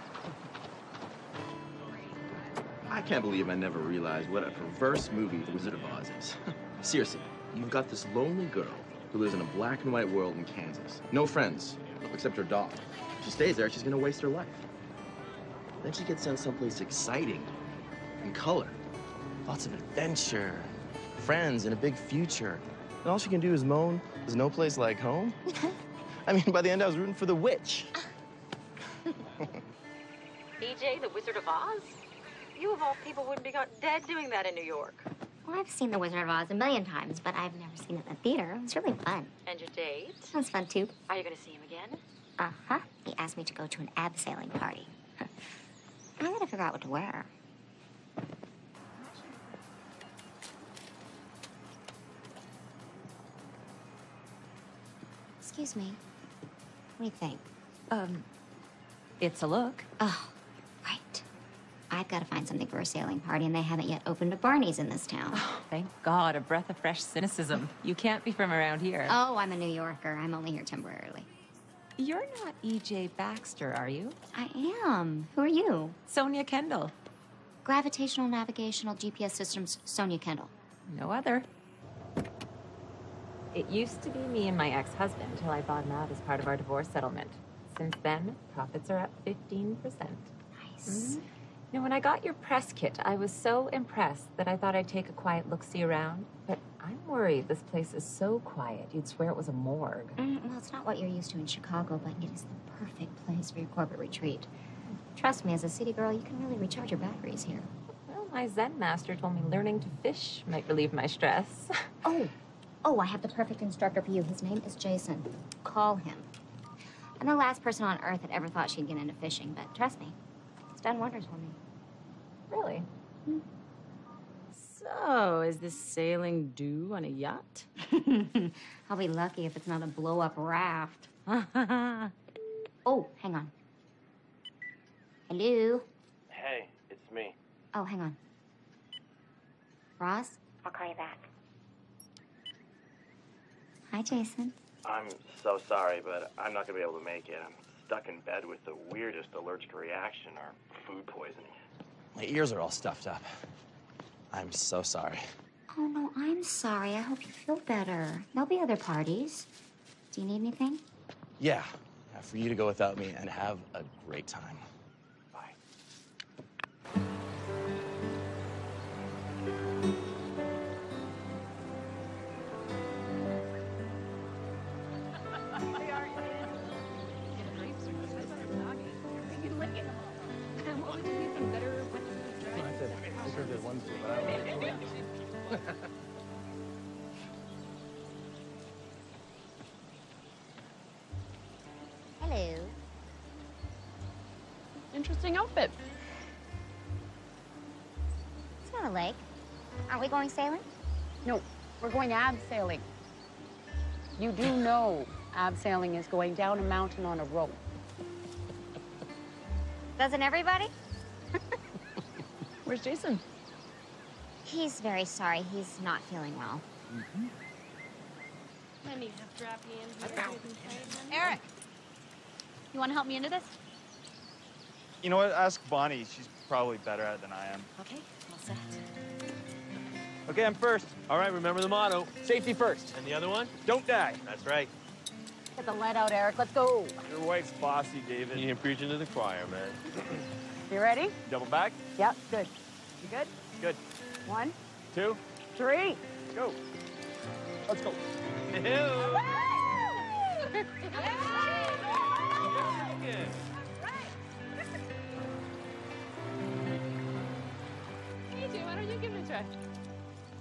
I can't believe I never realized what a perverse movie The Wizard of Oz is. Seriously, you've got this lonely girl who lives in a black and white world in Kansas. No friends, except her dog. If she stays there, she's gonna waste her life. Then she gets sent someplace exciting and color. Lots of adventure, friends, and a big future. And all she can do is moan, there's no place like home. I mean, by the end, I was rooting for the witch. EJ, the Wizard of Oz? You, of all people, wouldn't be caught dead doing that in New York. Well, I've seen The Wizard of Oz a million times, but I've never seen it in the theater. It's really fun. And your date? It was fun, too. Are you going to see him again? Uh-huh. He asked me to go to an abseiling party. I gotta figure out what to wear. Excuse me. What do you think? It's a look. Oh, right. I've got to find something for a sailing party, and they haven't yet opened a Barney's in this town. Oh, thank God, a breath of fresh cynicism. You can't be from around here. Oh, I'm a New Yorker. I'm only here temporarily. You're not EJ Baxter, are you? I am. Who are you? Sonia Kendall. Gravitational Navigational GPS Systems, Sonia Kendall. No other. It used to be me and my ex-husband until I bought him out as part of our divorce settlement. Since then, profits are up 15%. Nice. You know, when I got your press kit, I was so impressed that I thought I'd take a quiet look-see around. But I'm worried this place is so quiet, you'd swear it was a morgue. Well, it's not what you're used to in Chicago, but it is the perfect place for your corporate retreat. Trust me, as a city girl, you can really recharge your batteries here. Well, my Zen master told me learning to fish might relieve my stress. Oh, I have the perfect instructor for you. His name is Jason. Call him. I'm the last person on Earth that ever thought she'd get into fishing, but trust me, it's done wonders for me. Really? So, is this sailing due on a yacht? I'll be lucky if it's not a blow-up raft. Oh, hang on. Hello? Hey, it's me. Oh, hang on. Ross? I'll call you back. Hi, Jason. I'm so sorry, but I'm not going to be able to make it. I'm stuck in bed with the weirdest allergic reaction or food poisoning. My ears are all stuffed up. I'm so sorry. Oh, no, I'm sorry. I hope you feel better. There'll be other parties. Do you need anything? Yeah, for you to go without me and have a great time. Hello. Interesting outfit. It's not a lake. Aren't we going sailing? No, we're going abseiling. You do know abseiling is going down a mountain on a rope. Doesn't everybody? Where's Jason? He's very sorry. He's not feeling well. Let me drop you in. Eric, you want to help me into this? You know what? Ask Bonnie. She's probably better at it than I am. Okay, all set. Okay, I'm first. All right, remember the motto. Safety first. And the other one? Don't die. That's right. Get the lead out, Eric. Let's go. Your wife's bossy, David. You ain't preaching to the choir, man. You ready? Double back. Yep, good. You good? Good. 1, 2, 3. go. Let's go. AJ, why don't you give it a try?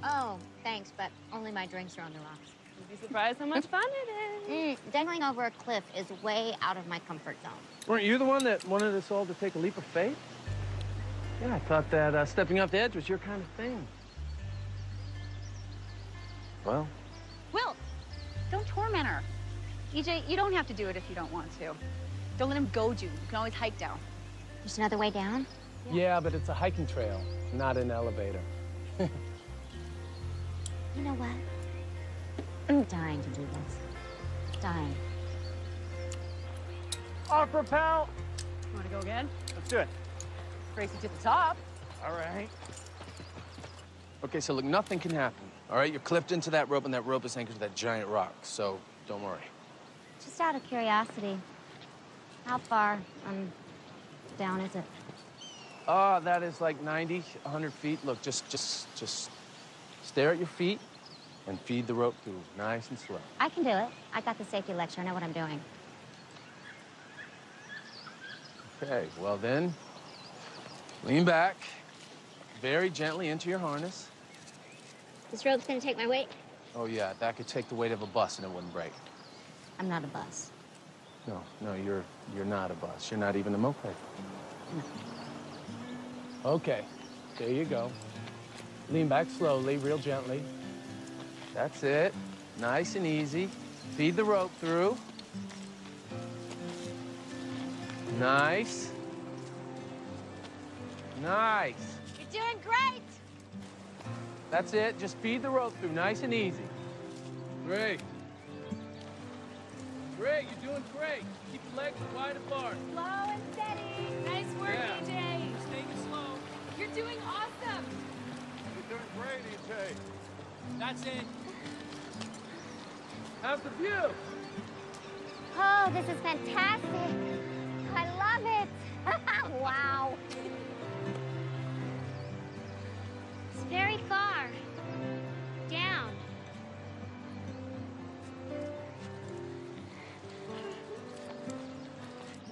Oh, thanks, but only my drinks are on the rocks. You'd be surprised how much fun it is. Dangling over a cliff is way out of my comfort zone. Weren't you the one that wanted us all to take a leap of faith? Yeah, I thought that stepping off the edge was your kind of thing. Well, Will, don't torment her. EJ, you don't have to do it if you don't want to. Don't let him goad you. You can always hike down. There's another way down? yeah, but it's a hiking trail, not an elevator. You know what? I'm dying to do this. Dying. Offer, pal. You want to go again? Let's do it. Race you to the top. All right. Okay, so look, nothing can happen. All right, you're clipped into that rope, and that rope is anchored to that giant rock, so don't worry. Just out of curiosity, how far down is it? That is like 90, 100 feet. Look, just stare at your feet and feed the rope through, nice and slow. I can do it. I got the safety lecture. I know what I'm doing. Okay, well then, lean back very gently into your harness. This rope's gonna take my weight? Oh yeah, that could take the weight of a bus and it wouldn't break. I'm not a bus. No, you're not a bus. You're not even a moped. Okay, there you go. Lean back slowly, real gently. That's it. Nice and easy. Feed the rope through. Nice. Nice. You're doing great! That's it. Just feed the rope through, nice and easy. Great. Great, you're doing great. Keep your legs wide apart. Slow and steady. Nice work, Yeah. AJ. Staying slow. You're doing awesome. You're doing great, EJ. That's it. How's the view? Oh, this is fantastic. I love it. Wow. It's very far. Down.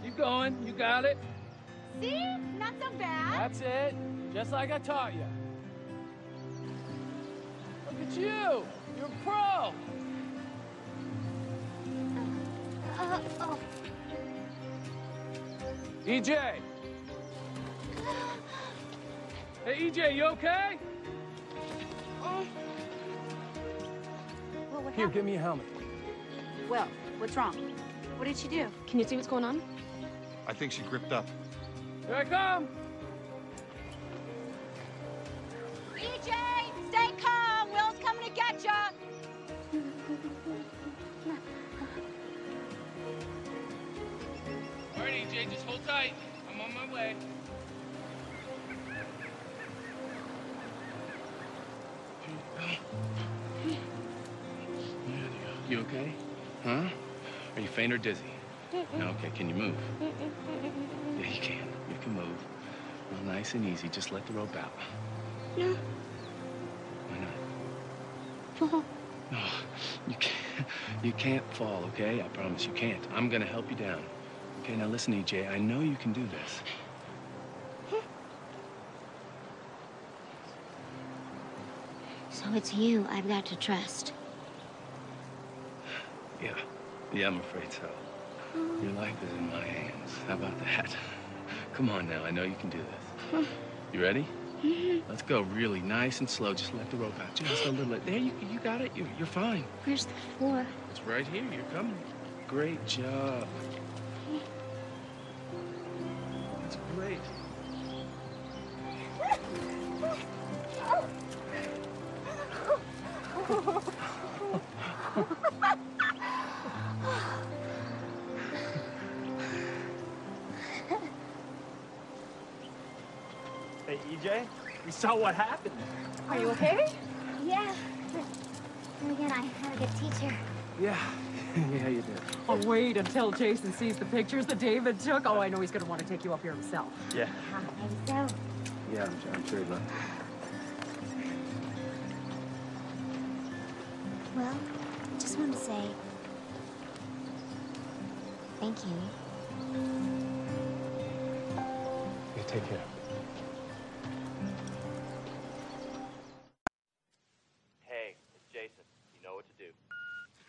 Keep going. You got it. See? Not so bad. That's it. Just like I taught you. Look at you. You're a pro. Oh. EJ. Hey, EJ, you okay? Well, what Here, happened? give me a helmet. Will, what's wrong? What did she do? Can you see what's going on? I think she gripped up. Here I come. EJ, stay calm. Will's coming to get ya. All right, EJ, just hold tight. I'm on my way. You okay? Huh? Are you faint or dizzy? No, okay, can you move? Yeah, you can. You can move. Well, nice and easy. Just let the rope out. No. Why not? No, you can't fall, okay? I promise you can't. I'm gonna help you down. Okay, now listen, EJ, I know you can do this. So it's you I've got to trust. Yeah, I'm afraid so. Your life is in my hands. How about that? Come on now, I know you can do this. You ready? Let's go really nice and slow. Just let the rope out. Just a little. There, you got it. You're fine. Where's the floor? It's right here. You're coming. Great job. That's great. Hey, EJ, we saw what happened. Are you okay? Yeah. And again, I had a good teacher. Yeah. Yeah, you did. Oh, wait until Jason sees the pictures that David took. Oh, I know he's going to want to take you up here himself. Yeah. Maybe so. Yeah, I'm sure he will. Well, I just want to say thank you. You take care. Hey, it's Jason. You know what to do.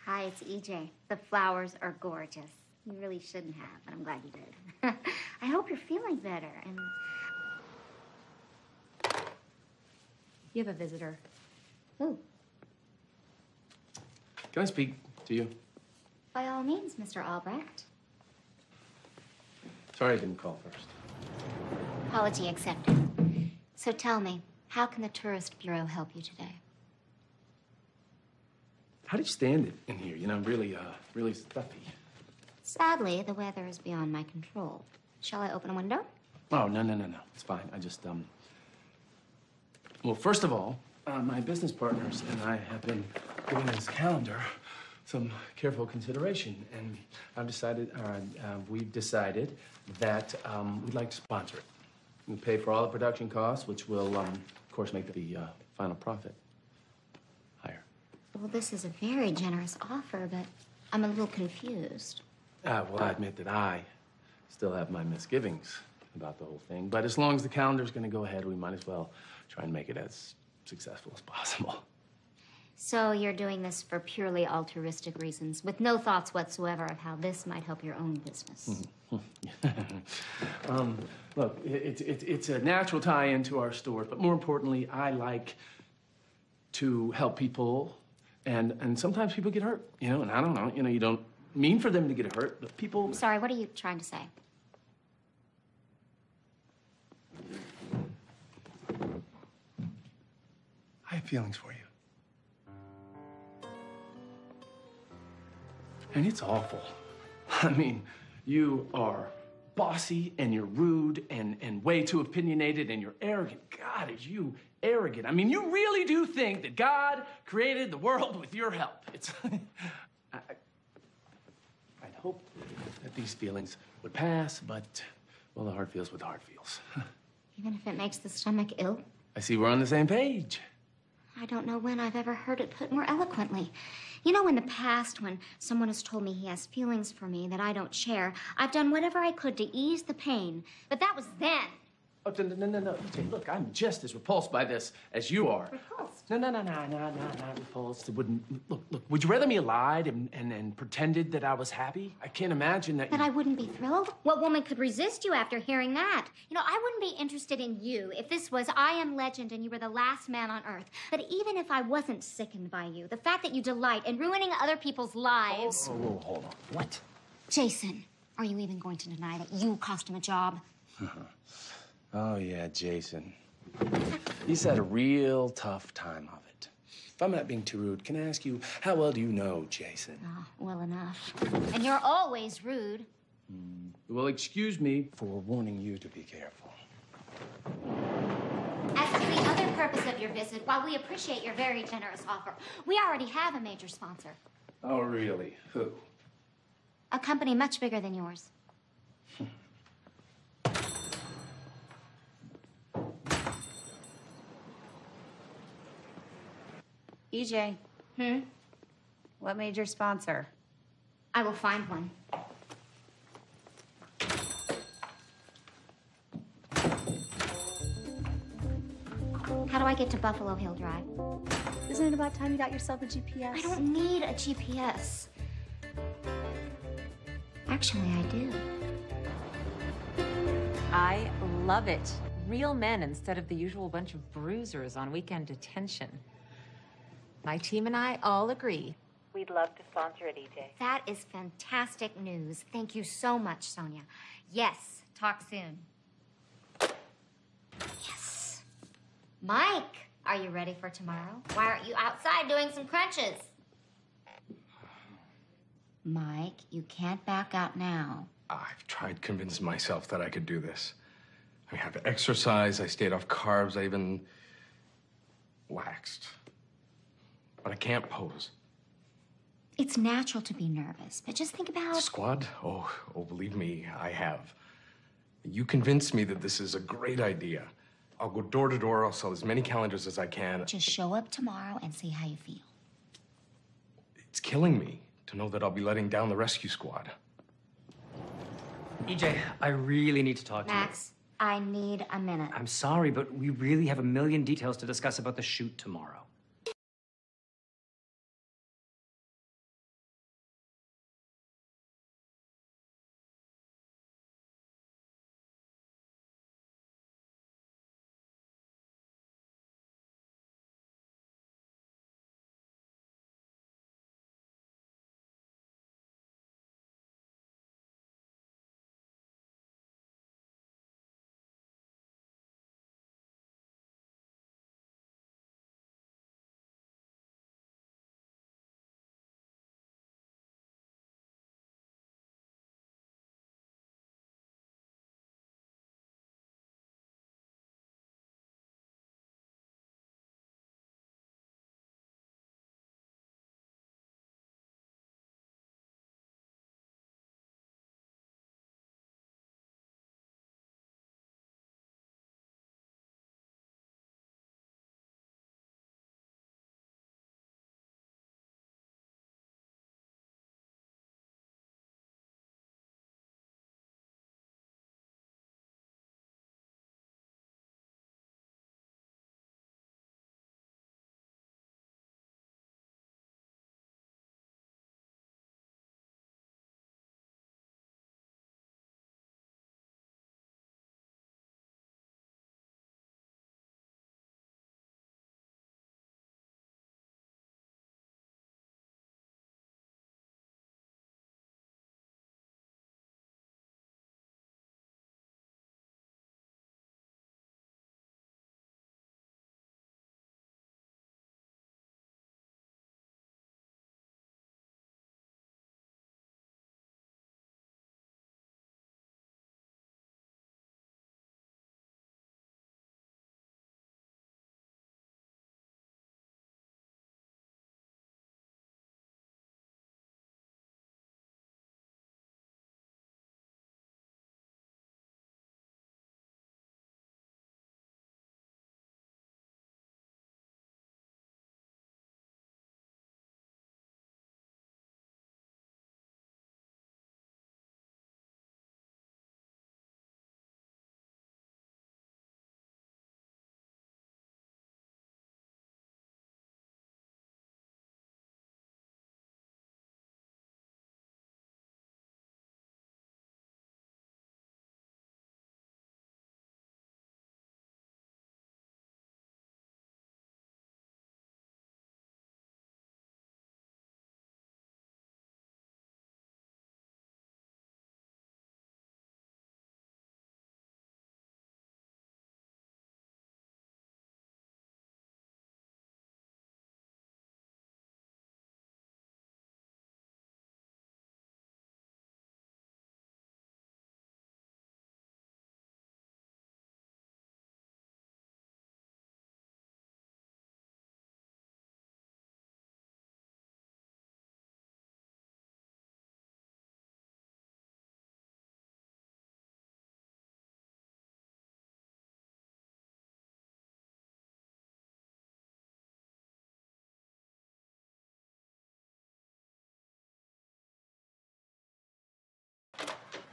Hi, it's EJ. The flowers are gorgeous. You really shouldn't have, but I'm glad you did. I hope you're feeling better. And You have a visitor. Who? Can I speak to you? By all means, Mr. Albrecht. Sorry I didn't call first. Apology accepted. So tell me, how can the Tourist Bureau help you today? How do you stand it in here? You know, really stuffy. Sadly, the weather is beyond my control. Shall I open a window? Oh, no. It's fine. I just, Well, first of all, my business partners and I have been giving this calendar some careful consideration, and we've decided that we'd like to sponsor it. We pay for all the production costs, which will, of course, make the final profit higher. Well, this is a very generous offer, but I'm a little confused. Well, I admit that I still have my misgivings about the whole thing, but as long as the calendar's going to go ahead, we might as well try and make it as successful as possible. So you're doing this for purely altruistic reasons, with no thoughts whatsoever of how this might help your own business. Look, it's a natural tie-in to our stores, but more importantly, I like to help people, and sometimes people get hurt, you know, and I don't know, you know, you don't mean for them to get hurt, but people... Sorry, what are you trying to say? I have feelings for you. And it's awful. I mean, you are bossy and you're rude and way too opinionated and you're arrogant. God, are you arrogant? I mean, you really do think that God created the world with your help. It's... I'd hoped that these feelings would pass, but, well, the heart feels what the heart feels. Even if it makes the stomach ill? I see we're on the same page. I don't know when I've ever heard it put more eloquently. You know, in the past, when someone has told me he has feelings for me that I don't share, I've done whatever I could to ease the pain. But that was then. Oh, no. Look, I'm just as repulsed by this as you are. Repulsed? No, not repulsed. It wouldn't... Look, would you rather me lied and pretended that I was happy? I can't imagine that... That I wouldn't be thrilled? What woman could resist you after hearing that? You know, I wouldn't be interested in you if this was I Am Legend and you were the last man on Earth. But even if I wasn't sickened by you, the fact that you delight in ruining other people's lives... Oh, hold on. What? Jason, are you even going to deny that you cost him a job? Oh, yeah, Jason. He's had a real tough time of it. If I'm not being too rude, can I ask you, how well do you know Jason? Oh, well enough. And you're always rude. Well, excuse me for warning you to be careful. As to the other purpose of your visit, while we appreciate your very generous offer, we already have a major sponsor. Oh, really? Who? A company much bigger than yours. EJ. What made your sponsor? I will find one. How do I get to Buffalo Hill Drive? Isn't it about time you got yourself a GPS? I don't need a GPS. Actually, I do. I love it. Real men instead of the usual bunch of bruisers on weekend detention. My team and I all agree. We'd love to sponsor it, EJ. That is fantastic news. Thank you so much, Sonia. Yes, talk soon. Yes. Mike, are you ready for tomorrow? Why aren't you outside doing some crunches? Mike, you can't back out now. I've tried convincing myself that I could do this. I have exercise, I stayed off carbs, I even waxed. But I can't pose. It's natural to be nervous, but just think about... Squad? Oh, believe me, I have. You convinced me that this is a great idea. I'll go door to door, I'll sell as many calendars as I can. Just show up tomorrow and see how you feel. It's killing me to know that I'll be letting down the rescue squad. EJ, I really need to talk to you. Max, I need a minute. I'm sorry, but we really have a million details to discuss about the shoot tomorrow.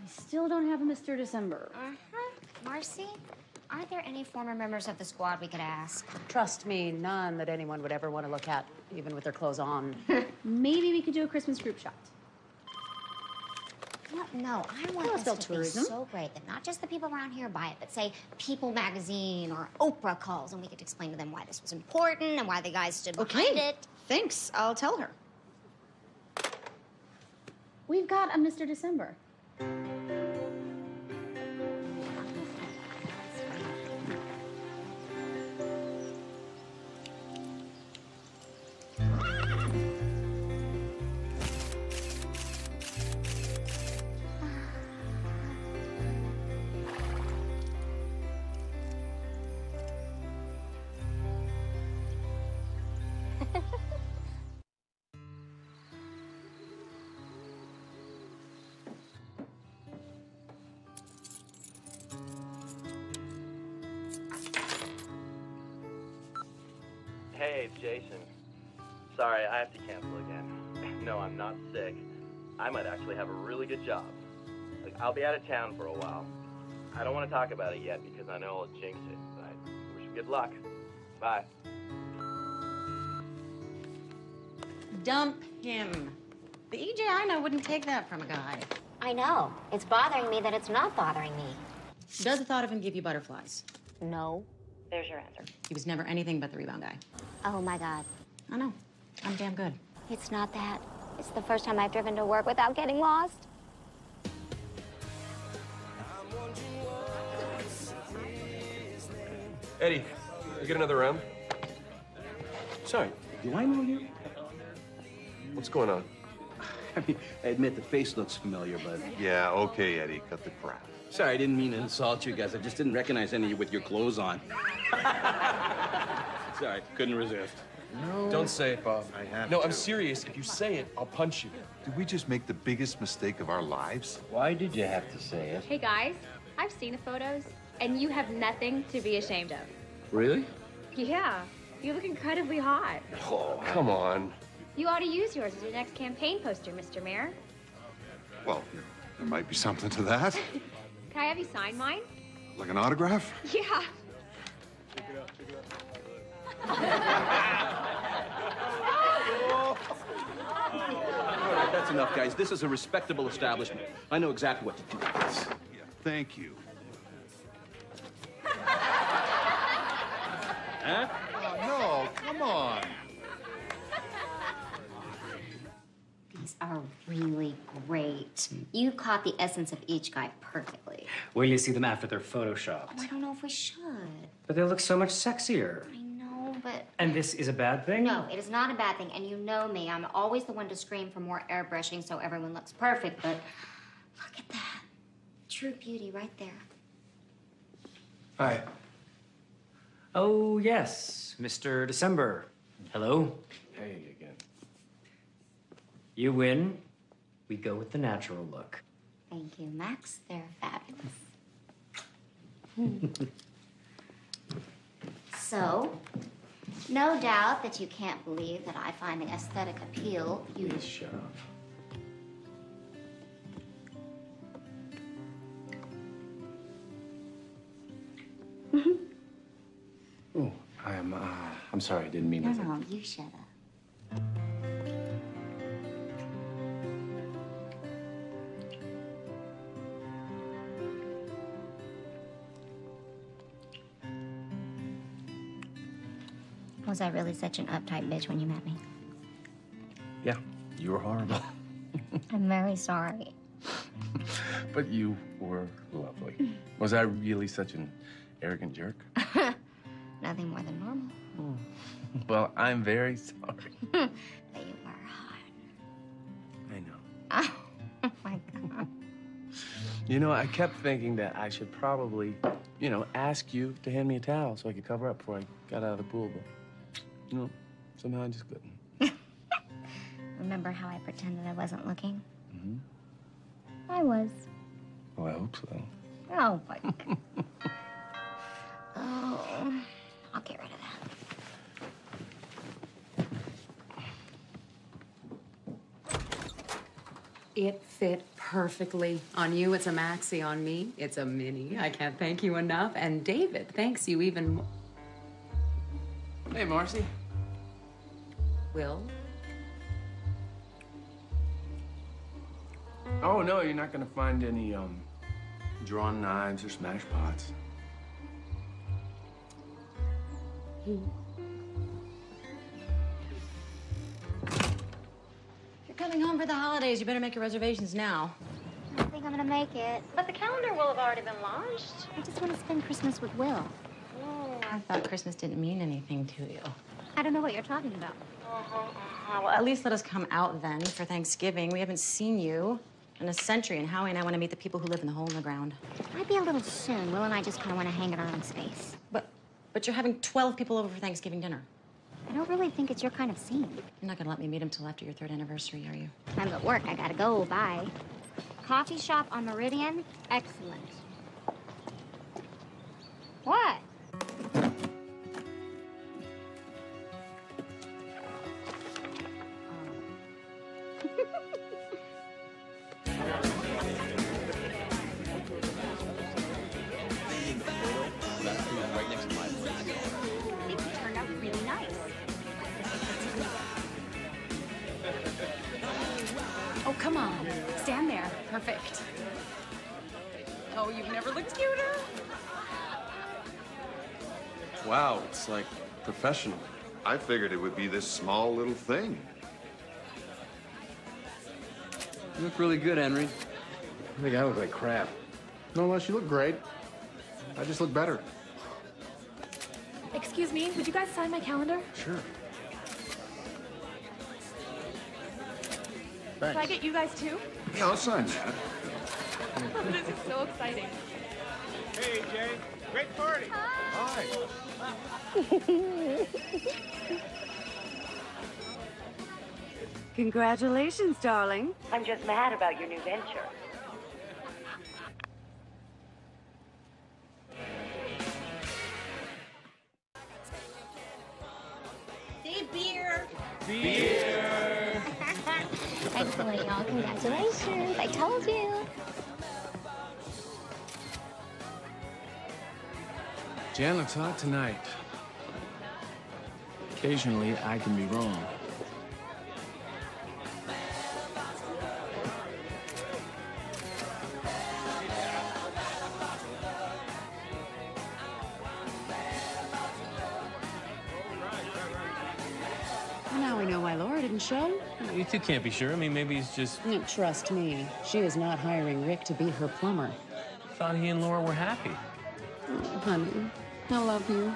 I still don't have a Mr. December. Marcy, are there any former members of the squad we could ask? Trust me, none that anyone would ever want to look at, even with their clothes on. Maybe we could do a Christmas group shot. No, I want this to be so great that not just the people around here buy it, but say People magazine or Oprah calls, and we could explain to them why this was important and why the guys stood behind it. Thanks. I'll tell her. We've got a Mr. December. Hey, it's Jason. Sorry, I have to cancel again. No, I'm not sick. I might actually have a really good job. Like, I'll be out of town for a while. I don't want to talk about it yet because I know I'll jinx it, but I wish you good luck. Bye. Dump him. The EJ I know wouldn't take that from a guy. I know. It's bothering me that it's not bothering me. Does the thought of him give you butterflies? No. There's your answer. He was never anything but the rebound guy. Oh, my God. I know. I'm damn good. It's not that. It's the first time I've driven to work without getting lost. Eddie, you get another round? Sorry, do I know you? What's going on? I mean, I admit the face looks familiar, but... Yeah, okay, Eddie, cut the crap. Sorry, I didn't mean to insult you guys. I just didn't recognize any of you with your clothes on. Sorry, couldn't resist. No. Don't say it, Bob. I have No, to. I'm serious. If you say it, I'll punch you. Did we just make the biggest mistake of our lives? Why did you have to say it? Hey guys, I've seen the photos, and you have nothing to be ashamed of. Really? Yeah, you look incredibly hot. Oh, come on. You ought to use yours as your next campaign poster, Mr. Mayor. Well, there might be something to that. Can I have you sign mine? Like an autograph? Yeah. All right, that's enough, guys. This is a respectable establishment. I know exactly what to do with this. Thank you. Huh? Oh, no, come on. These are really great. You caught the essence of each guy perfectly. Wait till you see them after they're photoshopped. Oh, I don't know if we should. But they look so much sexier. I know, but... And this is a bad thing? No, it is not a bad thing, and you know me. I'm always the one to scream for more airbrushing so everyone looks perfect, but look at that. True beauty right there. Hi. Oh, yes, Mr. December. Hello. Hey again. You win. We go with the natural look. Thank you, Max. They're fabulous. So, no doubt that you can't believe that I find the aesthetic appeal beautiful. Please shut up. Oh, I'm sorry. I didn't mean No, to. no, you shut up. Was I really such an uptight bitch when you met me? Yeah, you were horrible. I'm very sorry. But you were lovely. Was I really such an arrogant jerk? Nothing more than normal. Well, I'm very sorry. But you were hot. I know. Oh my God. You know, I kept thinking that I should probably, ask you to hand me a towel so I could cover up before I got out of the pool, but, somehow I just couldn't. Remember how I pretended I wasn't looking? Mm-hmm. I was. Well, I hope so. Oh my God. Oh, I'll get rid of that. It fit perfectly. On you, it's a maxi. On me, it's a mini. I can't thank you enough. And David thanks you even more. Hey, Marcy. Will? Oh, no, you're not gonna find any, drawn knives or smash pots. You're coming home for the holidays. You better make your reservations now. I don't think I'm gonna make it. But the calendar will have already been launched. I just want to spend Christmas with Will. Oh, I thought Christmas didn't mean anything to you. I don't know what you're talking about. Well, at least let us come out then for Thanksgiving. We haven't seen you in a century, and Howie and I want to meet the people who live in the hole in the ground. Might be a little soon. Will and I just kind of want to hang in our own space. But you're having 12 people over for Thanksgiving dinner. I don't really think it's your kind of scene. You're not gonna let me meet him till after your 3rd anniversary, are you? I'm at work. I gotta go. Bye. Coffee shop on Meridian. Excellent. What? Wow, it's like professional. I figured it would be this small little thing. You look really good, Henry. I think I look like crap. No, unless you look great. I just look better. Excuse me, would you guys sign my calendar? Sure. Can I get you guys too? Yeah, I'll sign that. This is so exciting. Hey, Jay. Great party. Hi. Congratulations, darling. I'm just mad about your new venture. Say beer. Beer! Excellent, y'all. Congratulations. I told you. Jan looks hot tonight. Occasionally, I can be wrong. Well, now we know why Laura didn't show. You two can't be sure. I mean, maybe he's just... Trust me, she is not hiring Rick to be her plumber. thought he and Laura were happy. Oh, honey, I love you.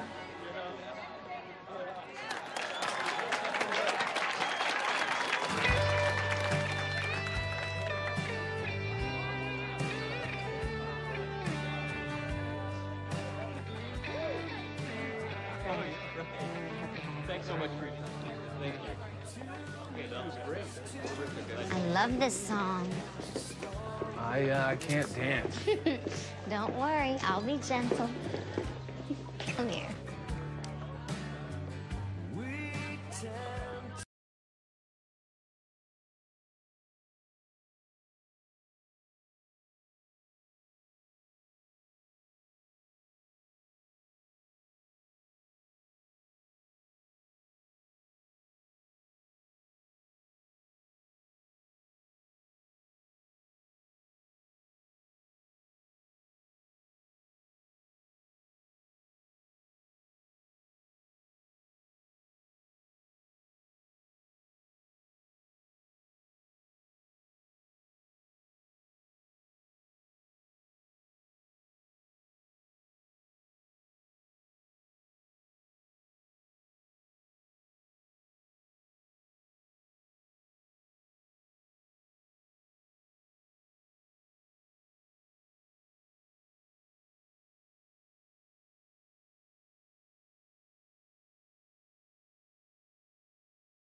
Thanks so much for your time. Thank you. Okay, that was great. I love this song. I can't dance. Don't worry, I'll be gentle. Come here.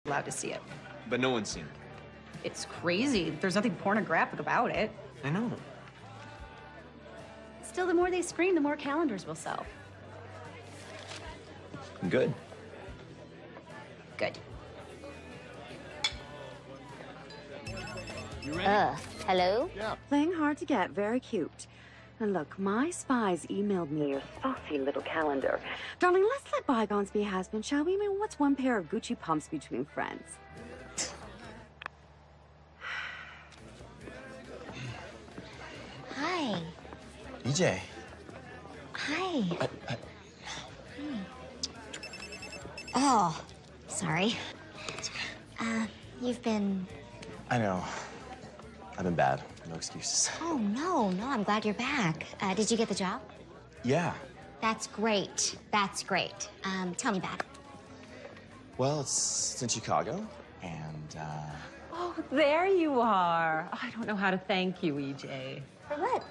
Allowed to see it. But no one's seen it. It's crazy. There's nothing pornographic about it. I know. Still, the more they scream, the more calendars will sell. Good. Good. You ready? Hello? Yeah. Playing hard to get, very cute. And look, my spies emailed me a saucy little calendar. Darling, let's let bygones be has-been, shall we? I mean, what's one pair of Gucci pumps between friends? Hi. EJ. Hi. Oh, sorry. You've been... I know. I've been bad. No excuses. Oh, no, I'm glad you're back. Did you get the job? Yeah. That's great. That's great. Tell me about it. Well, it's in Chicago, and, Oh, there you are. Oh, I don't know how to thank you, EJ. For what?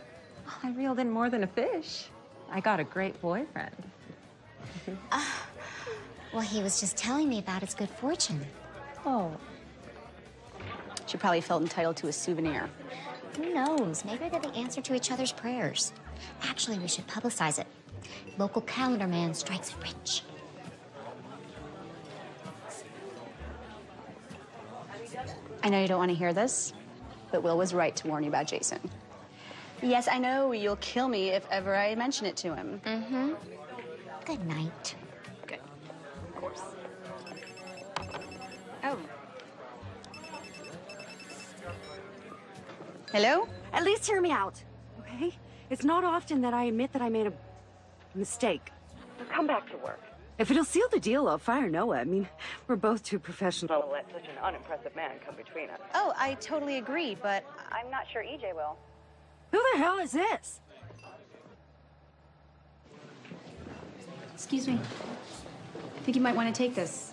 Oh, I reeled in more than a fish. I got a great boyfriend. Well, he was just telling me about his good fortune. Oh. She probably felt entitled to a souvenir. Who knows? Maybe they're the answer to each other's prayers. Actually, we should publicize it. Local calendar man strikes it rich. I know you don't want to hear this, but Will was right to warn you about Jason. Yes, I know you'll kill me if ever I mention it to him. Mm-hmm. Good night. Good. Of course. Oh. Hello? At least hear me out, okay? It's not often that I admit that I made a mistake. Come back to work. If it'll seal the deal, I'll fire Noah. I mean, we're both too professional. Don't let such an unimpressive man come between us. Oh, I totally agree, but I'm not sure EJ will. Who the hell is this? excuse me. I think you might want to take this.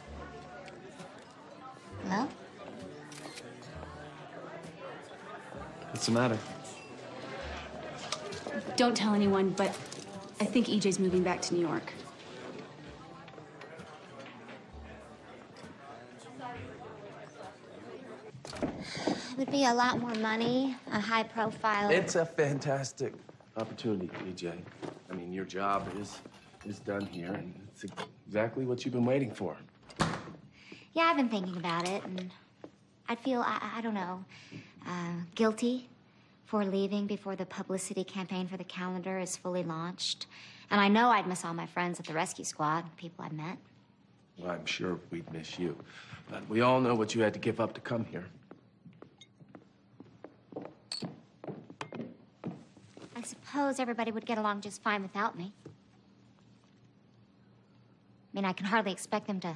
Hello? What's the matter? Don't tell anyone, but I think EJ's moving back to New York. It would be a lot more money, a high profile. It's a fantastic opportunity, EJ. I mean, your job is done here, and it's exactly what you've been waiting for. Yeah, I've been thinking about it, and I'd feel, I don't know, guilty for leaving before the publicity campaign for the calendar is fully launched. And I know I'd miss all my friends at the rescue squad, people I've met. Well, I'm sure we'd miss you. But we all know what you had to give up to come here. I suppose everybody would get along just fine without me. I mean, I can hardly expect them to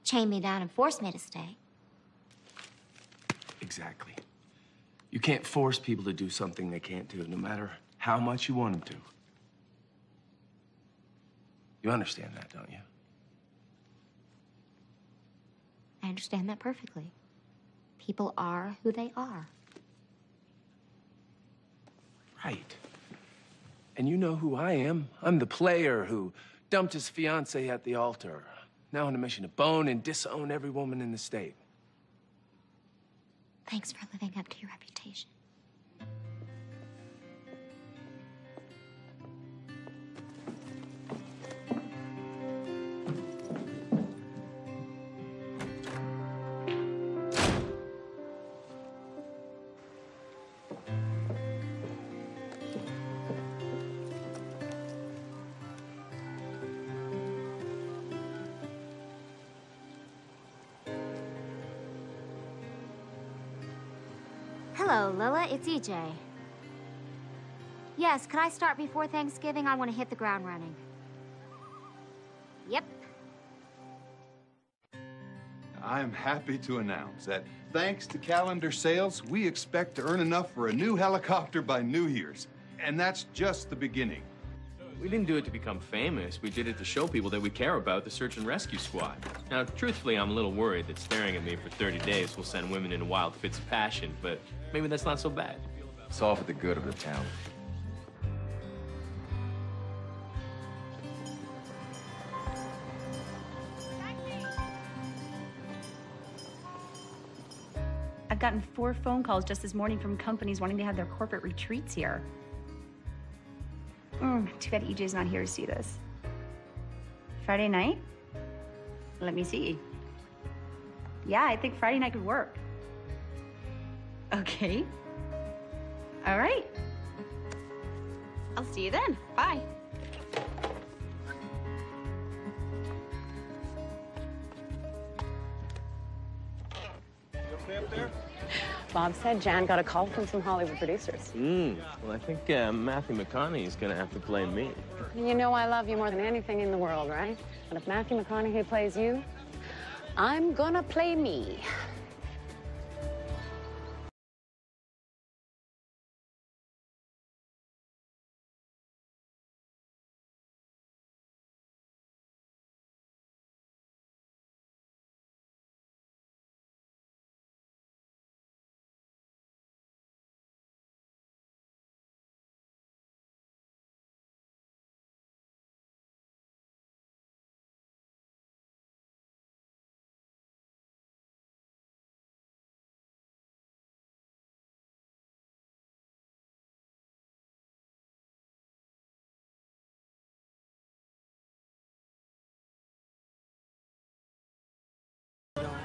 chain me down and force me to stay. Exactly. You can't force people to do something they can't do, no matter how much you want them to. You understand that, don't you? I understand that perfectly. People are who they are. Right. And you know who I am. I'm the player who dumped his fiancée at the altar. Now on a mission to bone and disown every woman in the state. Thanks for living up to your reputation. Hello, Lila. It's EJ. Yes, could I start before Thanksgiving? I want to hit the ground running. Yep. I'm happy to announce that thanks to calendar sales, we expect to earn enough for a new helicopter by New Year's. And that's just the beginning. We didn't do it to become famous. We did it to show people that we care about the search and rescue squad. Now, truthfully, I'm a little worried that staring at me for 30 days will send women into wild fits of passion, but maybe that's not so bad. It's all for the good of the town. I've gotten 4 phone calls just this morning from companies wanting to have their corporate retreats here. Too bad EJ's not here to see this. Friday night? Let me see. Yeah, I think Friday night could work. Okay. All right. I'll see you then. Bye. Bob said Jan got a call from some Hollywood producers. Well, I think Matthew McConaughey's gonna have to play me. You know I love you more than anything in the world, right? But if Matthew McConaughey plays you, I'm gonna play me.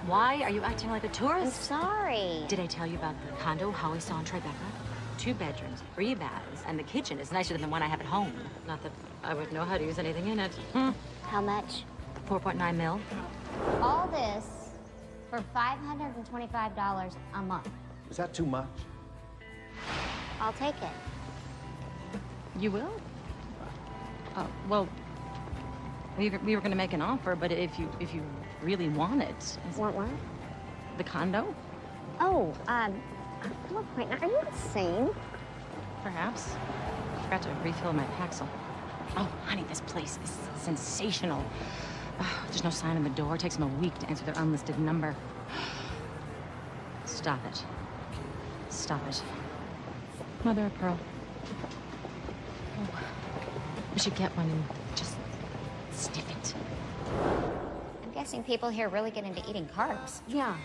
Why are you acting like a tourist? I'm sorry. Did I tell you about the condo Holly saw in Tribeca? 2 bedrooms, 3 baths, and the kitchen is nicer than the one I have at home. Not that I would know how to use anything in it. How much? 4.9 mil. All this for $525 a month. Is that too much? I'll take it. You will? Oh, well, We were going to make an offer, but if you really want it. Want what? The condo? Oh, look, wait, are you insane? Perhaps. I forgot to refill my Paxil. Oh, honey, this place is sensational. Oh, there's no sign on the door. It takes them a week to answer their unlisted number. Stop it. Stop it. Mother of pearl. Oh, we should get one and just sniff it. I'm guessing people here really get into eating carbs. Yeah,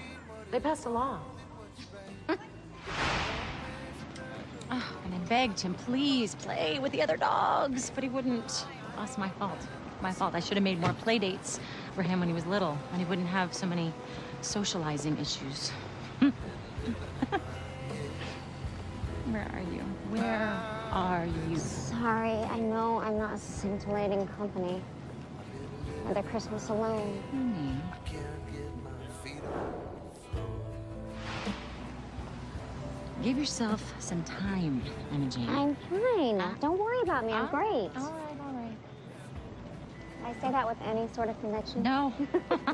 they passed a law. Oh, and I begged him, please play with the other dogs, but he wouldn't. That's my fault. My fault. I should have made more play dates for him when he was little, and he wouldn't have so many socializing issues. Where are you? Where are you? Sorry, I know I'm not a scintillating company. Another Christmas alone. Give yourself some time, Emma Jane. I'm fine. Don't worry about me. I'm great. All right. I say that with any sort of conviction? No.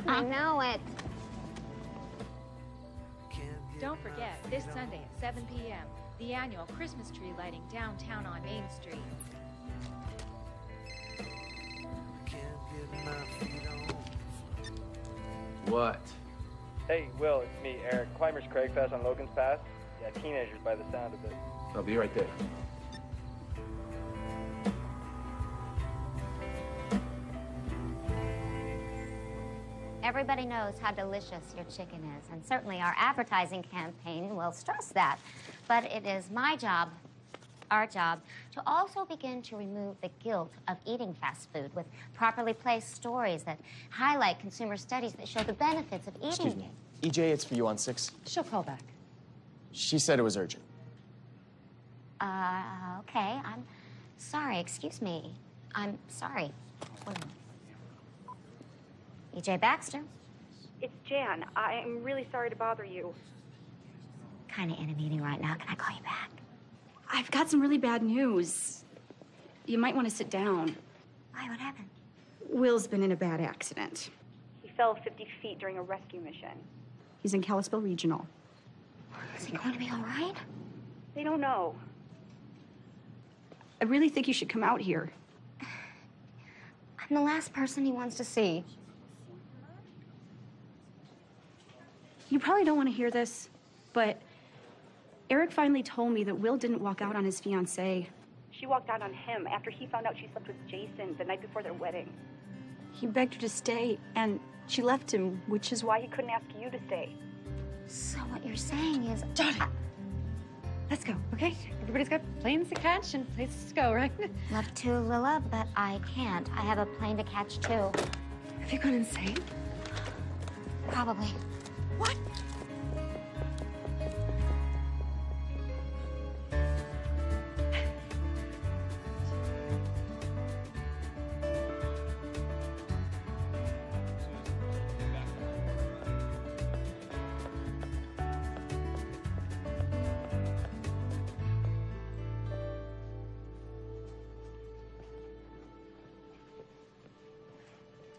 I know it. Don't forget, this Sunday at 7 p.m., the annual Christmas tree lighting downtown on Main Street. What? Hey, Will, it's me, Eric. Climbers Craig Fest on Logan's Pass. Yeah, teenagers by the sound of it. I'll be right there. Everybody knows how delicious your chicken is, and certainly our advertising campaign will stress that. But it is my job, our job, to also begin to remove the guilt of eating fast food with properly placed stories that highlight consumer studies that show the benefits of eating. Excuse me. EJ, it's for you on 6. She'll call back. She said it was urgent. Okay. I'm sorry. Excuse me. I'm sorry. EJ Baxter. It's Jan. I'm really sorry to bother you. Kind of in a meeting right now. Can I call you back? I've got some really bad news. You might want to sit down. Why? What happened? Will's been in a bad accident. He fell 50 feet during a rescue mission. He's in Kalispell Regional. Is he going to be all right? They don't know. I really think you should come out here. I'm the last person he wants to see. You probably don't want to hear this, but Eric finally told me that Will didn't walk out on his fiancée. She walked out on him after he found out she slept with Jason the night before their wedding. He begged her to stay, and she left him, which is why he couldn't ask you to stay. So what you're saying is... Johnny! Let's go, okay? Everybody's got planes to catch and places to go, right? Love to, Lila, but I can't. I have a plane to catch, too. Have you gone insane? Probably. What?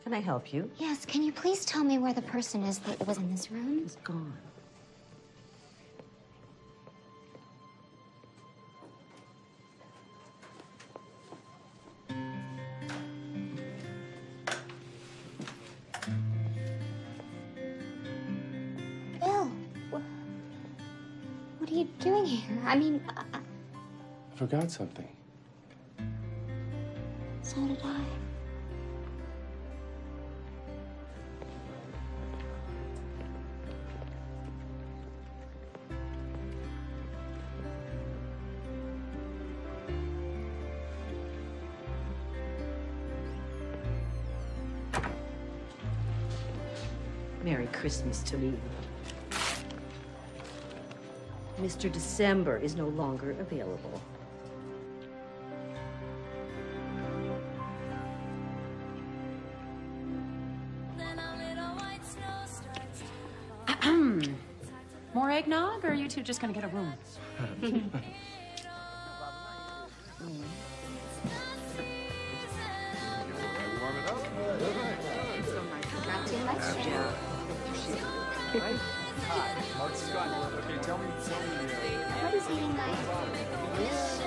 Can I help you? Yes, can you please tell me where the person is that was in this room? He's gone. Bill, what are you doing here? I mean, I forgot something. so did I. Merry Christmas to me. Mr. December is no longer available. More eggnog, or are you two just gonna get a room? Warm it up. Hi, Mark Scott. Okay, tell me. What is eating my...